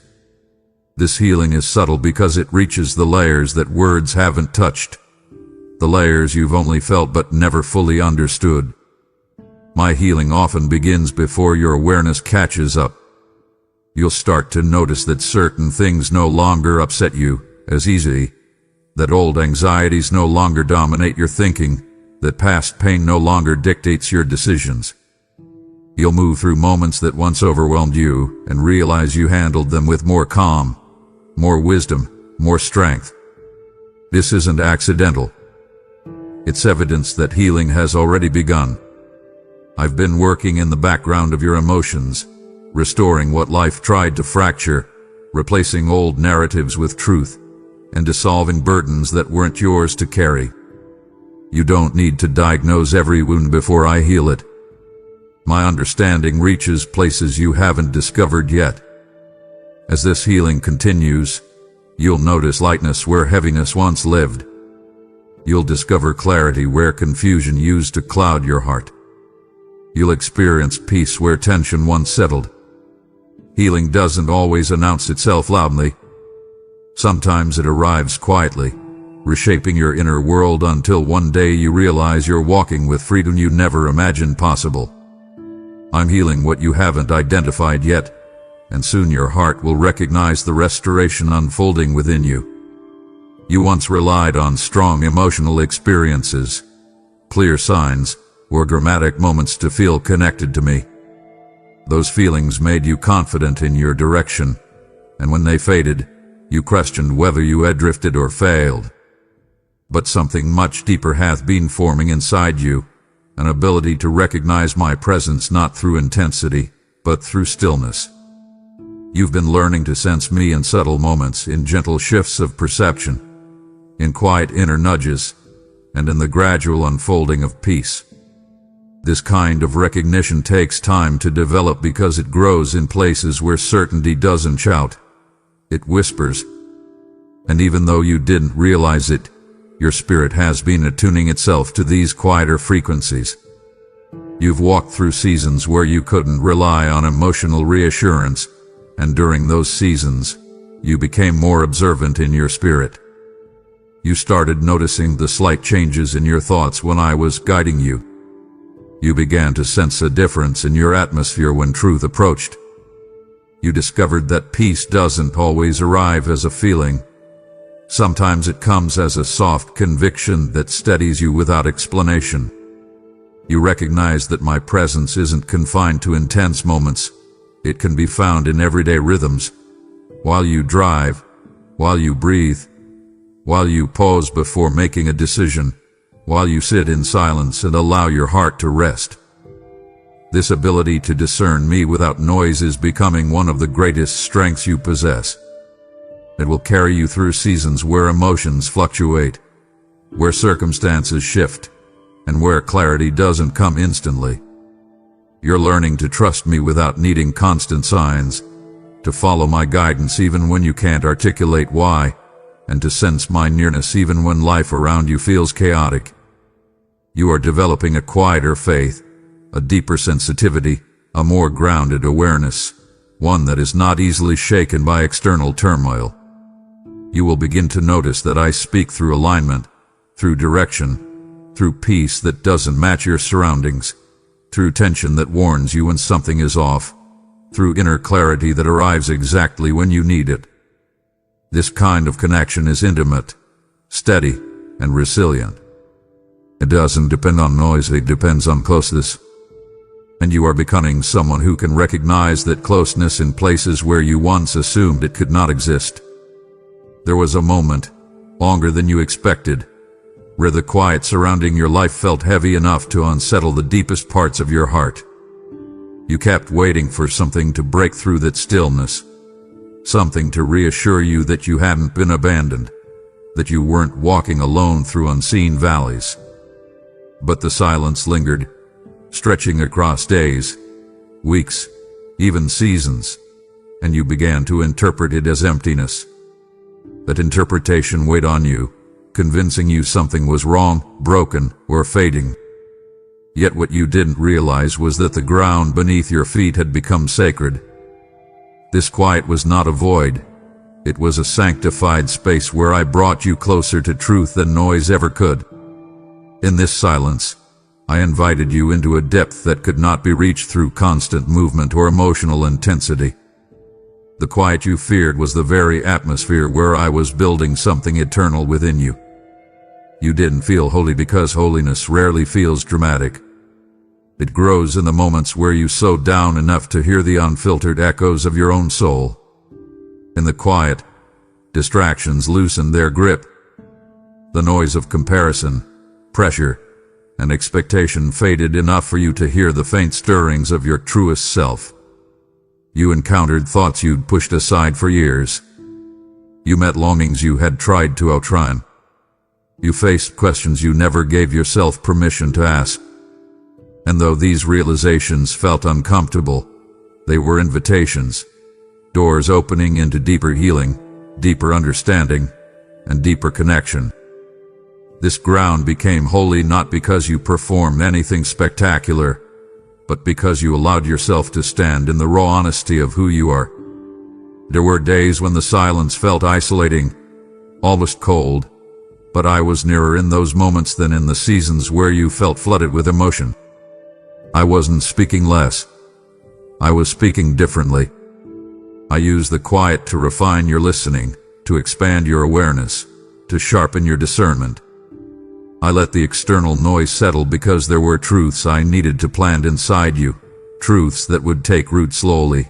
This healing is subtle because it reaches the layers that words haven't touched, the layers you've only felt but never fully understood. My healing often begins before your awareness catches up. You'll start to notice that certain things no longer upset you as easily, that old anxieties no longer dominate your thinking, that past pain no longer dictates your decisions. You'll move through moments that once overwhelmed you and realize you handled them with more calm, more wisdom, more strength. This isn't accidental. It's evidence that healing has already begun. I've been working in the background of your emotions, restoring what life tried to fracture, replacing old narratives with truth, and dissolving burdens that weren't yours to carry. You don't need to diagnose every wound before I heal it. My understanding reaches places you haven't discovered yet. As this healing continues, you'll notice lightness where heaviness once lived. You'll discover clarity where confusion used to cloud your heart. You'll experience peace where tension once settled. Healing doesn't always announce itself loudly. Sometimes it arrives quietly, reshaping your inner world until one day you realize you're walking with freedom you never imagined possible. I'm healing what you haven't identified yet, and soon your heart will recognize the restoration unfolding within you. You once relied on strong emotional experiences, clear signs, or dramatic moments to feel connected to me. Those feelings made you confident in your direction, and when they faded, you questioned whether you had drifted or failed. But something much deeper hath been forming inside you, an ability to recognize my presence not through intensity, but through stillness. You've been learning to sense me in subtle moments, in gentle shifts of perception, in quiet inner nudges, and in the gradual unfolding of peace. This kind of recognition takes time to develop because it grows in places where certainty doesn't shout. It whispers. And even though you didn't realize it, your spirit has been attuning itself to these quieter frequencies. You've walked through seasons where you couldn't rely on emotional reassurance, and during those seasons, you became more observant in your spirit. You started noticing the slight changes in your thoughts when I was guiding you. You began to sense a difference in your atmosphere when truth approached. You discovered that peace doesn't always arrive as a feeling. Sometimes it comes as a soft conviction that steadies you without explanation. You recognize that my presence isn't confined to intense moments. It can be found in everyday rhythms. While you drive, while you breathe, while you pause before making a decision, while you sit in silence and allow your heart to rest. This ability to discern me without noise is becoming one of the greatest strengths you possess. It will carry you through seasons where emotions fluctuate, where circumstances shift, and where clarity doesn't come instantly. You're learning to trust me without needing constant signs, to follow my guidance even when you can't articulate why, and to sense my nearness even when life around you feels chaotic. You are developing a quieter faith, a deeper sensitivity, a more grounded awareness, one that is not easily shaken by external turmoil. You will begin to notice that I speak through alignment, through direction, through peace that doesn't match your surroundings, through tension that warns you when something is off, through inner clarity that arrives exactly when you need it. This kind of connection is intimate, steady, and resilient. It doesn't depend on noise, it depends on closeness. And you are becoming someone who can recognize that closeness in places where you once assumed it could not exist. There was a moment, longer than you expected, where the quiet surrounding your life felt heavy enough to unsettle the deepest parts of your heart. You kept waiting for something to break through that stillness, something to reassure you that you hadn't been abandoned, that you weren't walking alone through unseen valleys. But the silence lingered, stretching across days, weeks, even seasons, and you began to interpret it as emptiness. That interpretation weighed on you, convincing you something was wrong, broken, or fading. Yet what you didn't realize was that the ground beneath your feet had become sacred. This quiet was not a void. It was a sanctified space where I brought you closer to truth than noise ever could. In this silence, I invited you into a depth that could not be reached through constant movement or emotional intensity. The quiet you feared was the very atmosphere where I was building something eternal within you. You didn't feel holy because holiness rarely feels dramatic. It grows in the moments where you slow down enough to hear the unfiltered echoes of your own soul. In the quiet, distractions loosened their grip. The noise of comparison, pressure, and expectation faded enough for you to hear the faint stirrings of your truest self. You encountered thoughts you'd pushed aside for years. You met longings you had tried to outrun. You faced questions you never gave yourself permission to ask. And though these realizations felt uncomfortable, they were invitations, doors opening into deeper healing, deeper understanding, and deeper connection. This ground became holy not because you performed anything spectacular, but because you allowed yourself to stand in the raw honesty of who you are. There were days when the silence felt isolating, almost cold, but I was nearer in those moments than in the seasons where you felt flooded with emotion. I wasn't speaking less. I was speaking differently. I used the quiet to refine your listening, to expand your awareness, to sharpen your discernment. I let the external noise settle because there were truths I needed to plant inside you, truths that would take root slowly,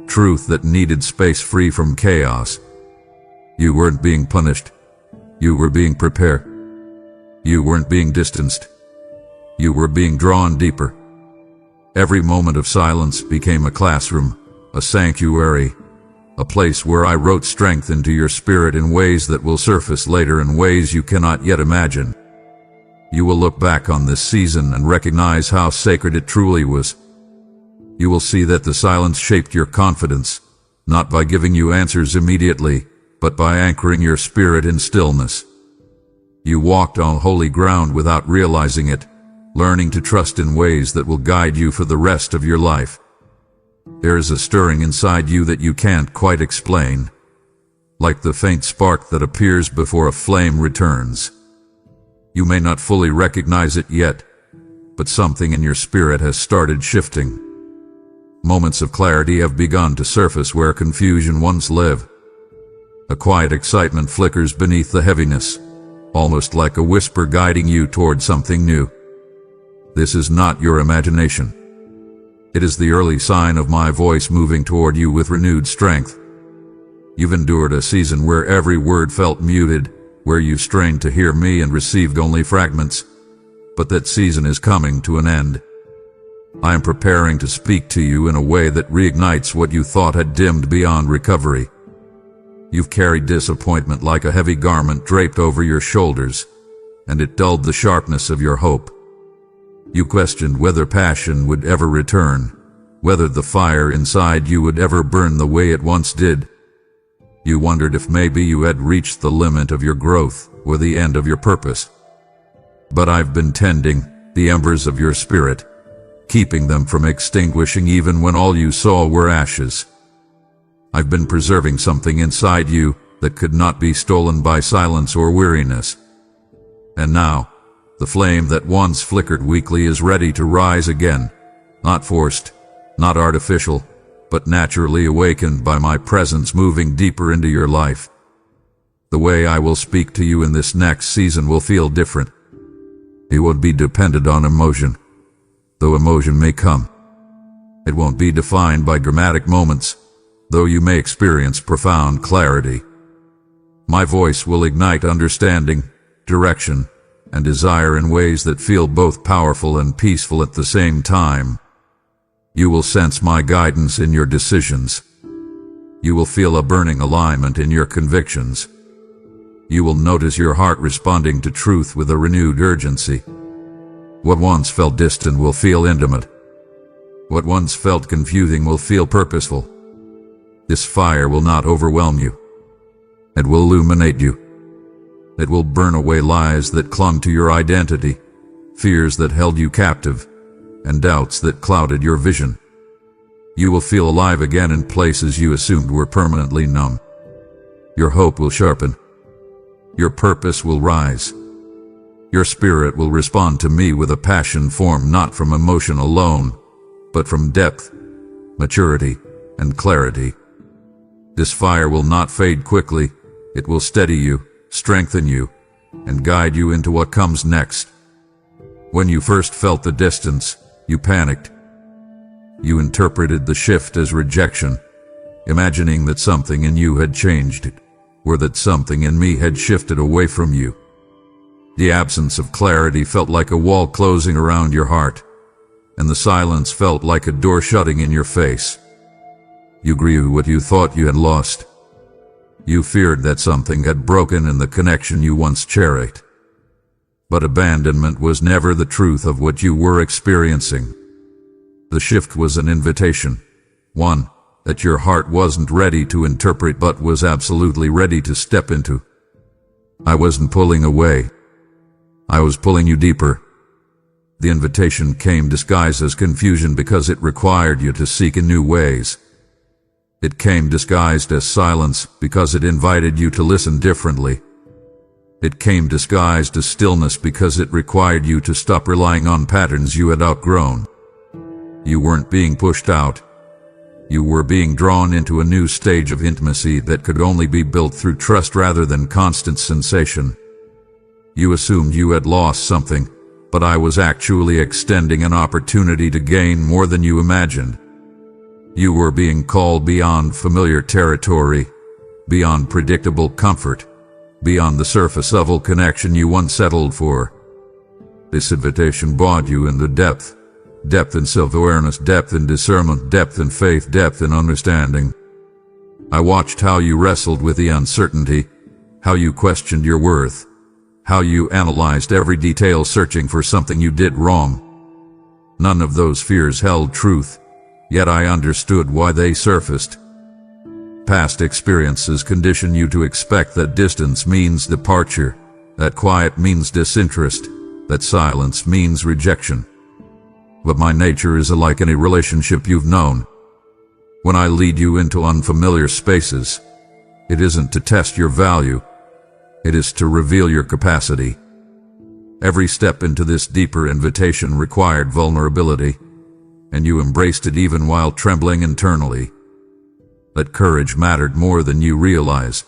truth that needed space free from chaos. You weren't being punished. You were being prepared. You weren't being distanced. You were being drawn deeper. Every moment of silence became a classroom, a sanctuary, a place where I wrote strength into your spirit in ways that will surface later in ways you cannot yet imagine. You will look back on this season and recognize how sacred it truly was. You will see that the silence shaped your confidence, not by giving you answers immediately, but by anchoring your spirit in stillness. You walked on holy ground without realizing it, learning to trust in ways that will guide you for the rest of your life. There is a stirring inside you that you can't quite explain, like the faint spark that appears before a flame returns. You may not fully recognize it yet, but something in your spirit has started shifting. Moments of clarity have begun to surface where confusion once lived. A quiet excitement flickers beneath the heaviness, almost like a whisper guiding you toward something new. This is not your imagination. It is the early sign of my voice moving toward you with renewed strength. You've endured a season where every word felt muted, where you strained to hear me and received only fragments. But that season is coming to an end. I am preparing to speak to you in a way that reignites what you thought had dimmed beyond recovery. You've carried disappointment like a heavy garment draped over your shoulders, and it dulled the sharpness of your hope. You questioned whether passion would ever return, whether the fire inside you would ever burn the way it once did. You wondered if maybe you had reached the limit of your growth or the end of your purpose. But I've been tending the embers of your spirit, keeping them from extinguishing even when all you saw were ashes. I've been preserving something inside you that could not be stolen by silence or weariness. And now, the flame that once flickered weakly is ready to rise again, not forced, not artificial, but naturally awakened by my presence moving deeper into your life. The way I will speak to you in this next season will feel different. It won't be dependent on emotion, though emotion may come. It won't be defined by dramatic moments, though you may experience profound clarity. My voice will ignite understanding, direction, and desire in ways that feel both powerful and peaceful at the same time. You will sense my guidance in your decisions. You will feel a burning alignment in your convictions. You will notice your heart responding to truth with a renewed urgency. What once felt distant will feel intimate. What once felt confusing will feel purposeful. This fire will not overwhelm you. It will illuminate you. It will burn away lies that clung to your identity, fears that held you captive, and doubts that clouded your vision. You will feel alive again in places you assumed were permanently numb. Your hope will sharpen. Your purpose will rise. Your spirit will respond to me with a passion formed not from emotion alone, but from depth, maturity, and clarity. This fire will not fade quickly. It will steady you, strengthen you, and guide you into what comes next. When you first felt the distance, you panicked. You interpreted the shift as rejection, imagining that something in you had changed, or that something in me had shifted away from you. The absence of clarity felt like a wall closing around your heart, and the silence felt like a door shutting in your face. You grieved what you thought you had lost. You feared that something had broken in the connection you once cherished. But abandonment was never the truth of what you were experiencing. The shift was an invitation, one that your heart wasn't ready to interpret but was absolutely ready to step into. I wasn't pulling away. I was pulling you deeper. The invitation came disguised as confusion because it required you to seek in new ways. It came disguised as silence because it invited you to listen differently. It came disguised as stillness because it required you to stop relying on patterns you had outgrown. You weren't being pushed out. You were being drawn into a new stage of intimacy that could only be built through trust rather than constant sensation. You assumed you had lost something, but I was actually extending an opportunity to gain more than you imagined. You were being called beyond familiar territory, beyond predictable comfort, beyond the surface-level connection you once settled for. This invitation brought you into depth. Depth in self-awareness, depth in discernment, depth in faith, depth in understanding. I watched how you wrestled with the uncertainty, how you questioned your worth, how you analyzed every detail searching for something you did wrong. None of those fears held truth, yet I understood why they surfaced. Past experiences condition you to expect that distance means departure, that quiet means disinterest, that silence means rejection. But my nature is like any relationship you've known. When I lead you into unfamiliar spaces, it isn't to test your value, it is to reveal your capacity. Every step into this deeper invitation required vulnerability, and you embraced it even while trembling internally. That courage mattered more than you realized.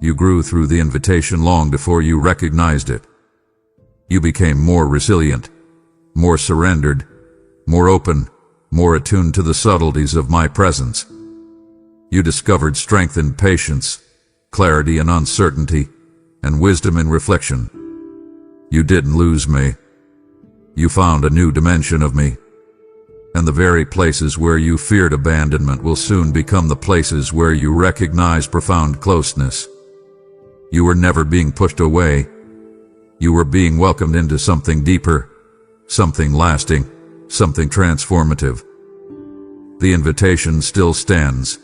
You grew through the invitation long before you recognized it. You became more resilient, more surrendered, more open, more attuned to the subtleties of my presence. You discovered strength in patience, clarity in uncertainty, and wisdom in reflection. You didn't lose me. You found a new dimension of me. And the very places where you feared abandonment will soon become the places where you recognize profound closeness. You were never being pushed away. You were being welcomed into something deeper, something lasting, something transformative. The invitation still stands,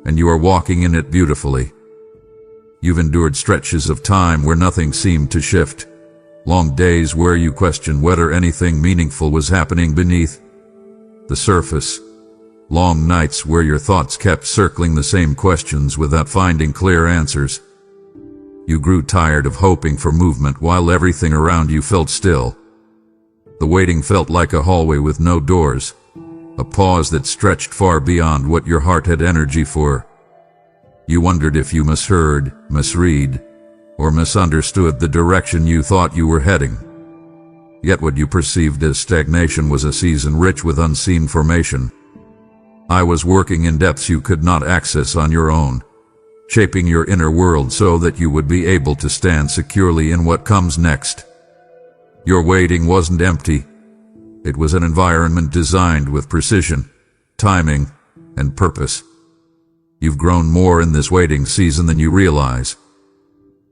and you are walking in it beautifully. You've endured stretches of time where nothing seemed to shift, long days where you questioned whether anything meaningful was happening beneath the surface, long nights where your thoughts kept circling the same questions without finding clear answers. You grew tired of hoping for movement while everything around you felt still. The waiting felt like a hallway with no doors, a pause that stretched far beyond what your heart had energy for. You wondered if you misheard, misread, or misunderstood the direction you thought you were heading. Yet what you perceived as stagnation was a season rich with unseen formation. I was working in depths you could not access on your own, shaping your inner world so that you would be able to stand securely in what comes next. Your waiting wasn't empty. It was an environment designed with precision, timing, and purpose. You've grown more in this waiting season than you realize.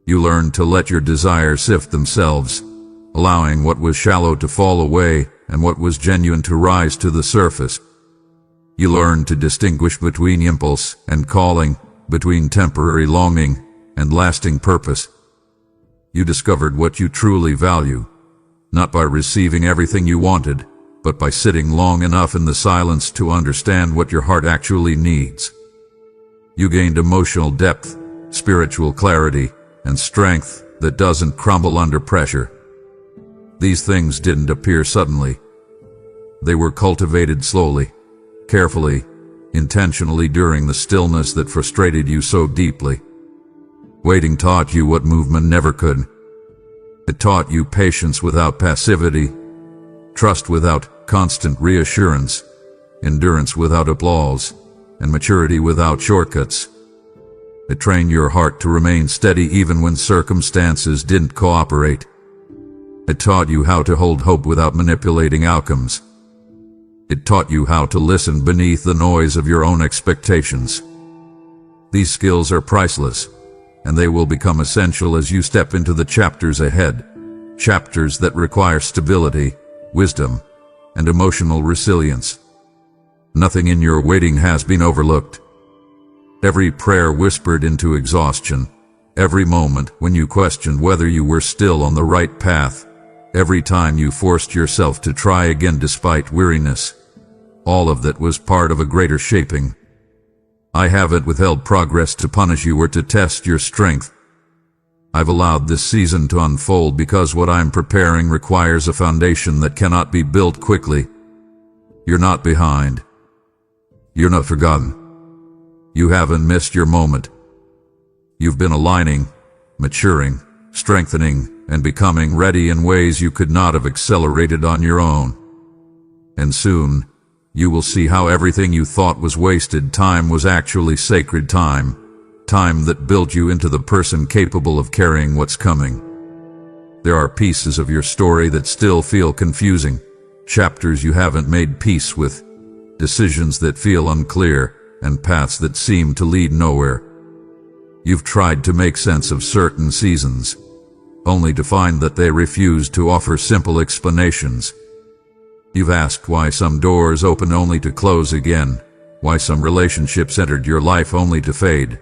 You learned to let your desires sift themselves, allowing what was shallow to fall away and what was genuine to rise to the surface. You learned to distinguish between impulse and calling, between temporary longing and lasting purpose. You discovered what you truly value, not by receiving everything you wanted, but by sitting long enough in the silence to understand what your heart actually needs. You gained emotional depth, spiritual clarity, and strength that doesn't crumble under pressure. These things didn't appear suddenly. They were cultivated slowly, carefully, intentionally during the stillness that frustrated you so deeply. Waiting taught you what movement never could. It taught you patience without passivity, trust without constant reassurance, endurance without applause, and maturity without shortcuts. It trained your heart to remain steady even when circumstances didn't cooperate. It taught you how to hold hope without manipulating outcomes. It taught you how to listen beneath the noise of your own expectations. These skills are priceless, and they will become essential as you step into the chapters ahead, chapters that require stability, wisdom, and emotional resilience. Nothing in your waiting has been overlooked. Every prayer whispered into exhaustion, every moment when you questioned whether you were still on the right path, every time you forced yourself to try again despite weariness. All of that was part of a greater shaping. I haven't withheld progress to punish you or to test your strength. I've allowed this season to unfold because what I'm preparing requires a foundation that cannot be built quickly. You're not behind. You're not forgotten. You haven't missed your moment. You've been aligning, maturing, strengthening, and becoming ready in ways you could not have accelerated on your own. And soon, you will see how everything you thought was wasted time was actually sacred time. Time that built you into the person capable of carrying what's coming. There are pieces of your story that still feel confusing, chapters you haven't made peace with, decisions that feel unclear, and paths that seem to lead nowhere. You've tried to make sense of certain seasons, only to find that they refuse to offer simple explanations. You've asked why some doors open only to close again, why some relationships entered your life only to fade,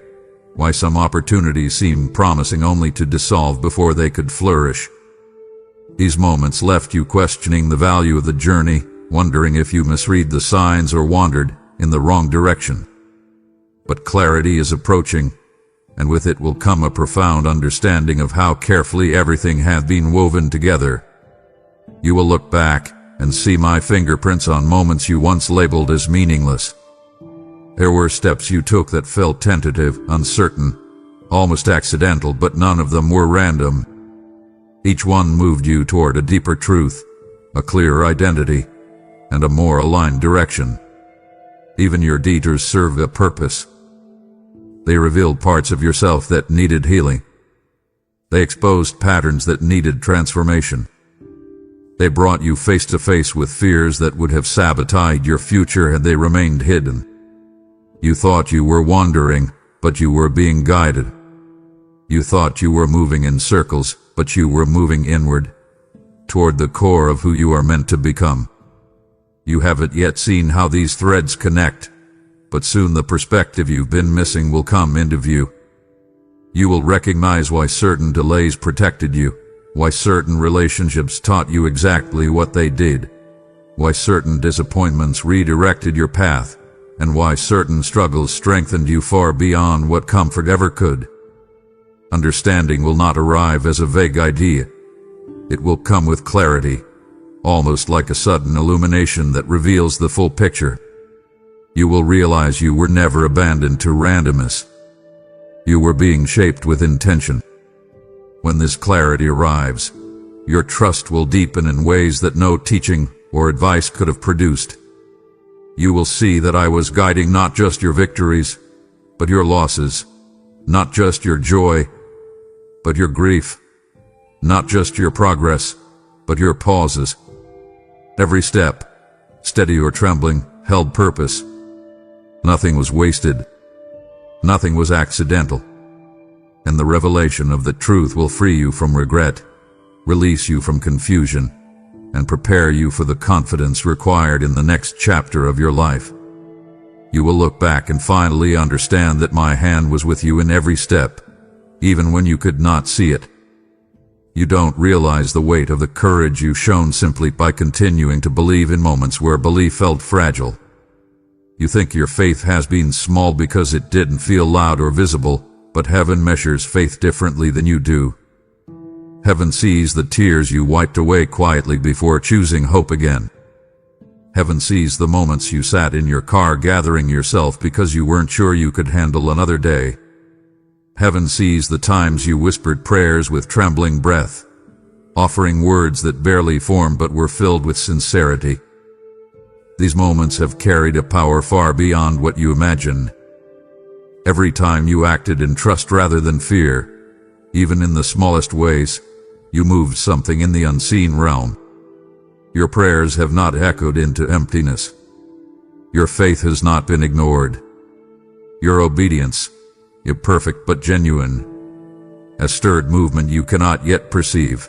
why some opportunities seem promising only to dissolve before they could flourish. These moments left you questioning the value of the journey, wondering if you misread the signs or wandered in the wrong direction. But clarity is approaching, and with it will come a profound understanding of how carefully everything had been woven together. You will look back and see my fingerprints on moments you once labeled as meaningless. There were steps you took that felt tentative, uncertain, almost accidental, but none of them were random. Each one moved you toward a deeper truth, a clearer identity, and a more aligned direction. Even your detours served a purpose. They revealed parts of yourself that needed healing. They exposed patterns that needed transformation. They brought you face to face with fears that would have sabotaged your future had they remained hidden. You thought you were wandering, but you were being guided. You thought you were moving in circles, but you were moving inward, toward the core of who you are meant to become. You haven't yet seen how these threads connect, but soon the perspective you've been missing will come into view. You will recognize why certain delays protected you, why certain relationships taught you exactly what they did, why certain disappointments redirected your path, and why certain struggles strengthened you far beyond what comfort ever could. Understanding will not arrive as a vague idea. It will come with clarity, almost like a sudden illumination that reveals the full picture. You will realize you were never abandoned to randomness. You were being shaped with intention. When this clarity arrives, your trust will deepen in ways that no teaching or advice could have produced. You will see that I was guiding not just your victories, but your losses, not just your joy, but your grief, not just your progress, but your pauses. Every step, steady or trembling, held purpose. Nothing was wasted. Nothing was accidental. And the revelation of the truth will free you from regret, release you from confusion, and prepare you for the confidence required in the next chapter of your life. You will look back and finally understand that my hand was with you in every step, even when you could not see it. You don't realize the weight of the courage you've shown simply by continuing to believe in moments where belief felt fragile. You think your faith has been small because it didn't feel loud or visible, but heaven measures faith differently than you do. Heaven sees the tears you wiped away quietly before choosing hope again. Heaven sees the moments you sat in your car gathering yourself because you weren't sure you could handle another day. Heaven sees the times you whispered prayers with trembling breath, offering words that barely formed but were filled with sincerity. These moments have carried a power far beyond what you imagine. Every time you acted in trust rather than fear, even in the smallest ways, you moved something in the unseen realm. Your prayers have not echoed into emptiness. Your faith has not been ignored. Your obedience, imperfect but genuine, has stirred movement you cannot yet perceive.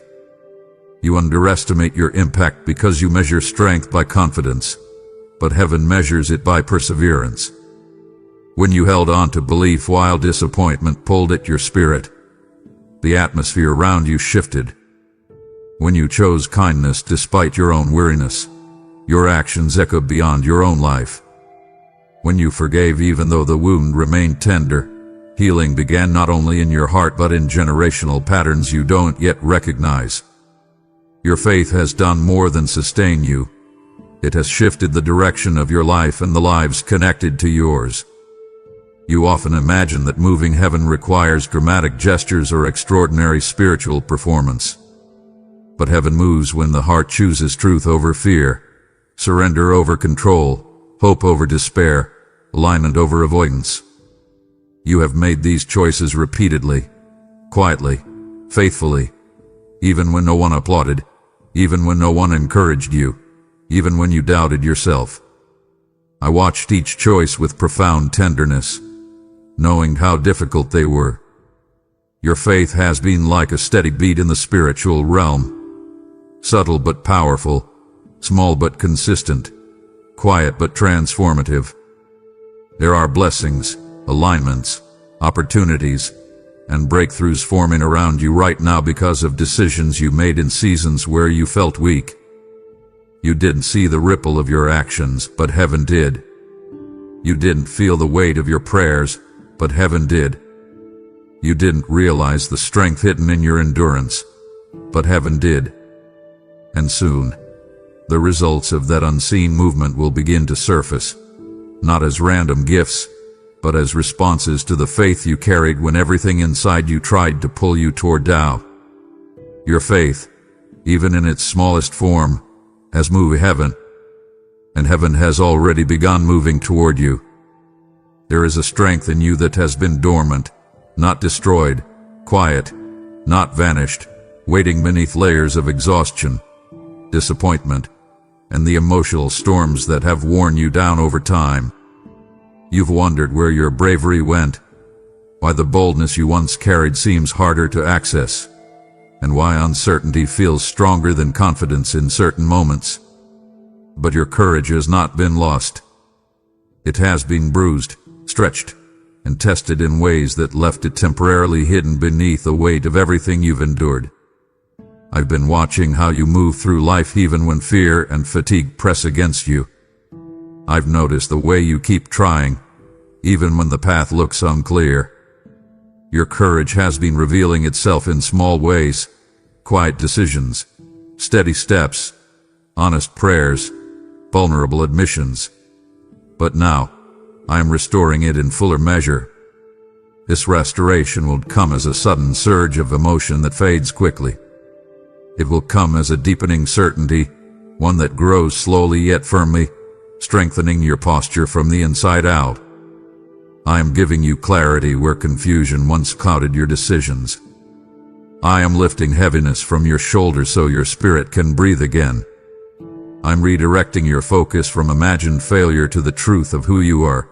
You underestimate your impact because you measure strength by confidence, but heaven measures it by perseverance. When you held on to belief while disappointment pulled at your spirit, the atmosphere around you shifted. When you chose kindness despite your own weariness, your actions echoed beyond your own life. When you forgave even though the wound remained tender, healing began not only in your heart but in generational patterns you don't yet recognize. Your faith has done more than sustain you. It has shifted the direction of your life and the lives connected to yours. You often imagine that moving heaven requires dramatic gestures or extraordinary spiritual performance. But heaven moves when the heart chooses truth over fear, surrender over control, hope over despair, alignment over avoidance. You have made these choices repeatedly, quietly, faithfully, even when no one applauded, even when no one encouraged you, even when you doubted yourself. I watched each choice with profound tenderness, knowing how difficult they were. Your faith has been like a steady beat in the spiritual realm, subtle but powerful, small but consistent, quiet but transformative. There are blessings, alignments, opportunities, and breakthroughs forming around you right now because of decisions you made in seasons where you felt weak. You didn't see the ripple of your actions, but heaven did. You didn't feel the weight of your prayers, but heaven did. You didn't realize the strength hidden in your endurance, but heaven did. And soon, the results of that unseen movement will begin to surface, not as random gifts, but as responses to the faith you carried when everything inside you tried to pull you toward doubt. Your faith, even in its smallest form, has moved heaven, and heaven has already begun moving toward you. There is a strength in you that has been dormant, not destroyed, quiet, not vanished, waiting beneath layers of exhaustion, disappointment, and the emotional storms that have worn you down over time. You've wondered where your bravery went, why the boldness you once carried seems harder to access, and why uncertainty feels stronger than confidence in certain moments. But your courage has not been lost. It has been bruised, stretched, and tested in ways that left it temporarily hidden beneath the weight of everything you've endured. I've been watching how you move through life even when fear and fatigue press against you. I've noticed the way you keep trying, even when the path looks unclear. Your courage has been revealing itself in small ways, quiet decisions, steady steps, honest prayers, vulnerable admissions. But now, I am restoring it in fuller measure. This restoration will come as a sudden surge of emotion that fades quickly. It will come as a deepening certainty, one that grows slowly yet firmly, strengthening your posture from the inside out. I am giving you clarity where confusion once clouded your decisions. I am lifting heaviness from your shoulders so your spirit can breathe again. I'm redirecting your focus from imagined failure to the truth of who you are.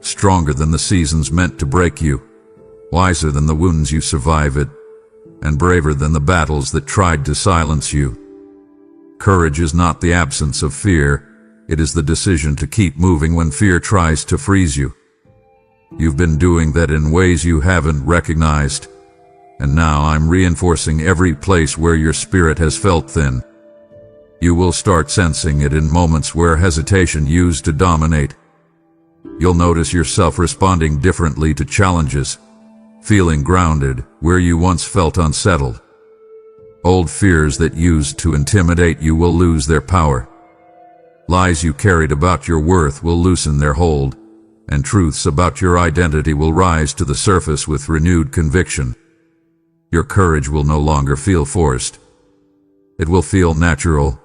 Stronger than the seasons meant to break you, wiser than the wounds you survived, and braver than the battles that tried to silence you. Courage is not the absence of fear, it is the decision to keep moving when fear tries to freeze you. You've been doing that in ways you haven't recognized, and now I'm reinforcing every place where your spirit has felt thin. You will start sensing it in moments where hesitation used to dominate. You'll notice yourself responding differently to challenges, feeling grounded where you once felt unsettled. Old fears that used to intimidate you will lose their power. Lies you carried about your worth will loosen their hold, and truths about your identity will rise to the surface with renewed conviction. Your courage will no longer feel forced. It will feel natural,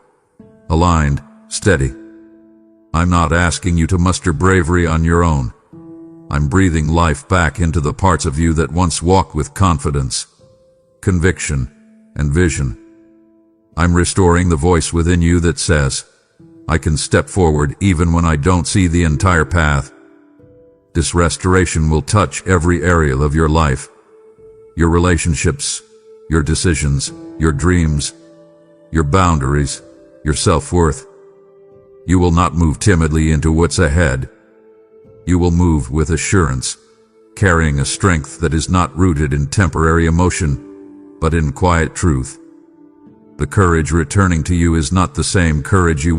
aligned, steady. I'm not asking you to muster bravery on your own. I'm breathing life back into the parts of you that once walked with confidence, conviction, and vision. I'm restoring the voice within you that says, I can step forward even when I don't see the entire path. This restoration will touch every area of your life, your relationships, your decisions, your dreams, your boundaries, your self-worth. You will not move timidly into what's ahead. You will move with assurance, carrying a strength that is not rooted in temporary emotion, but in quiet truth. The courage returning to you is not the same courage you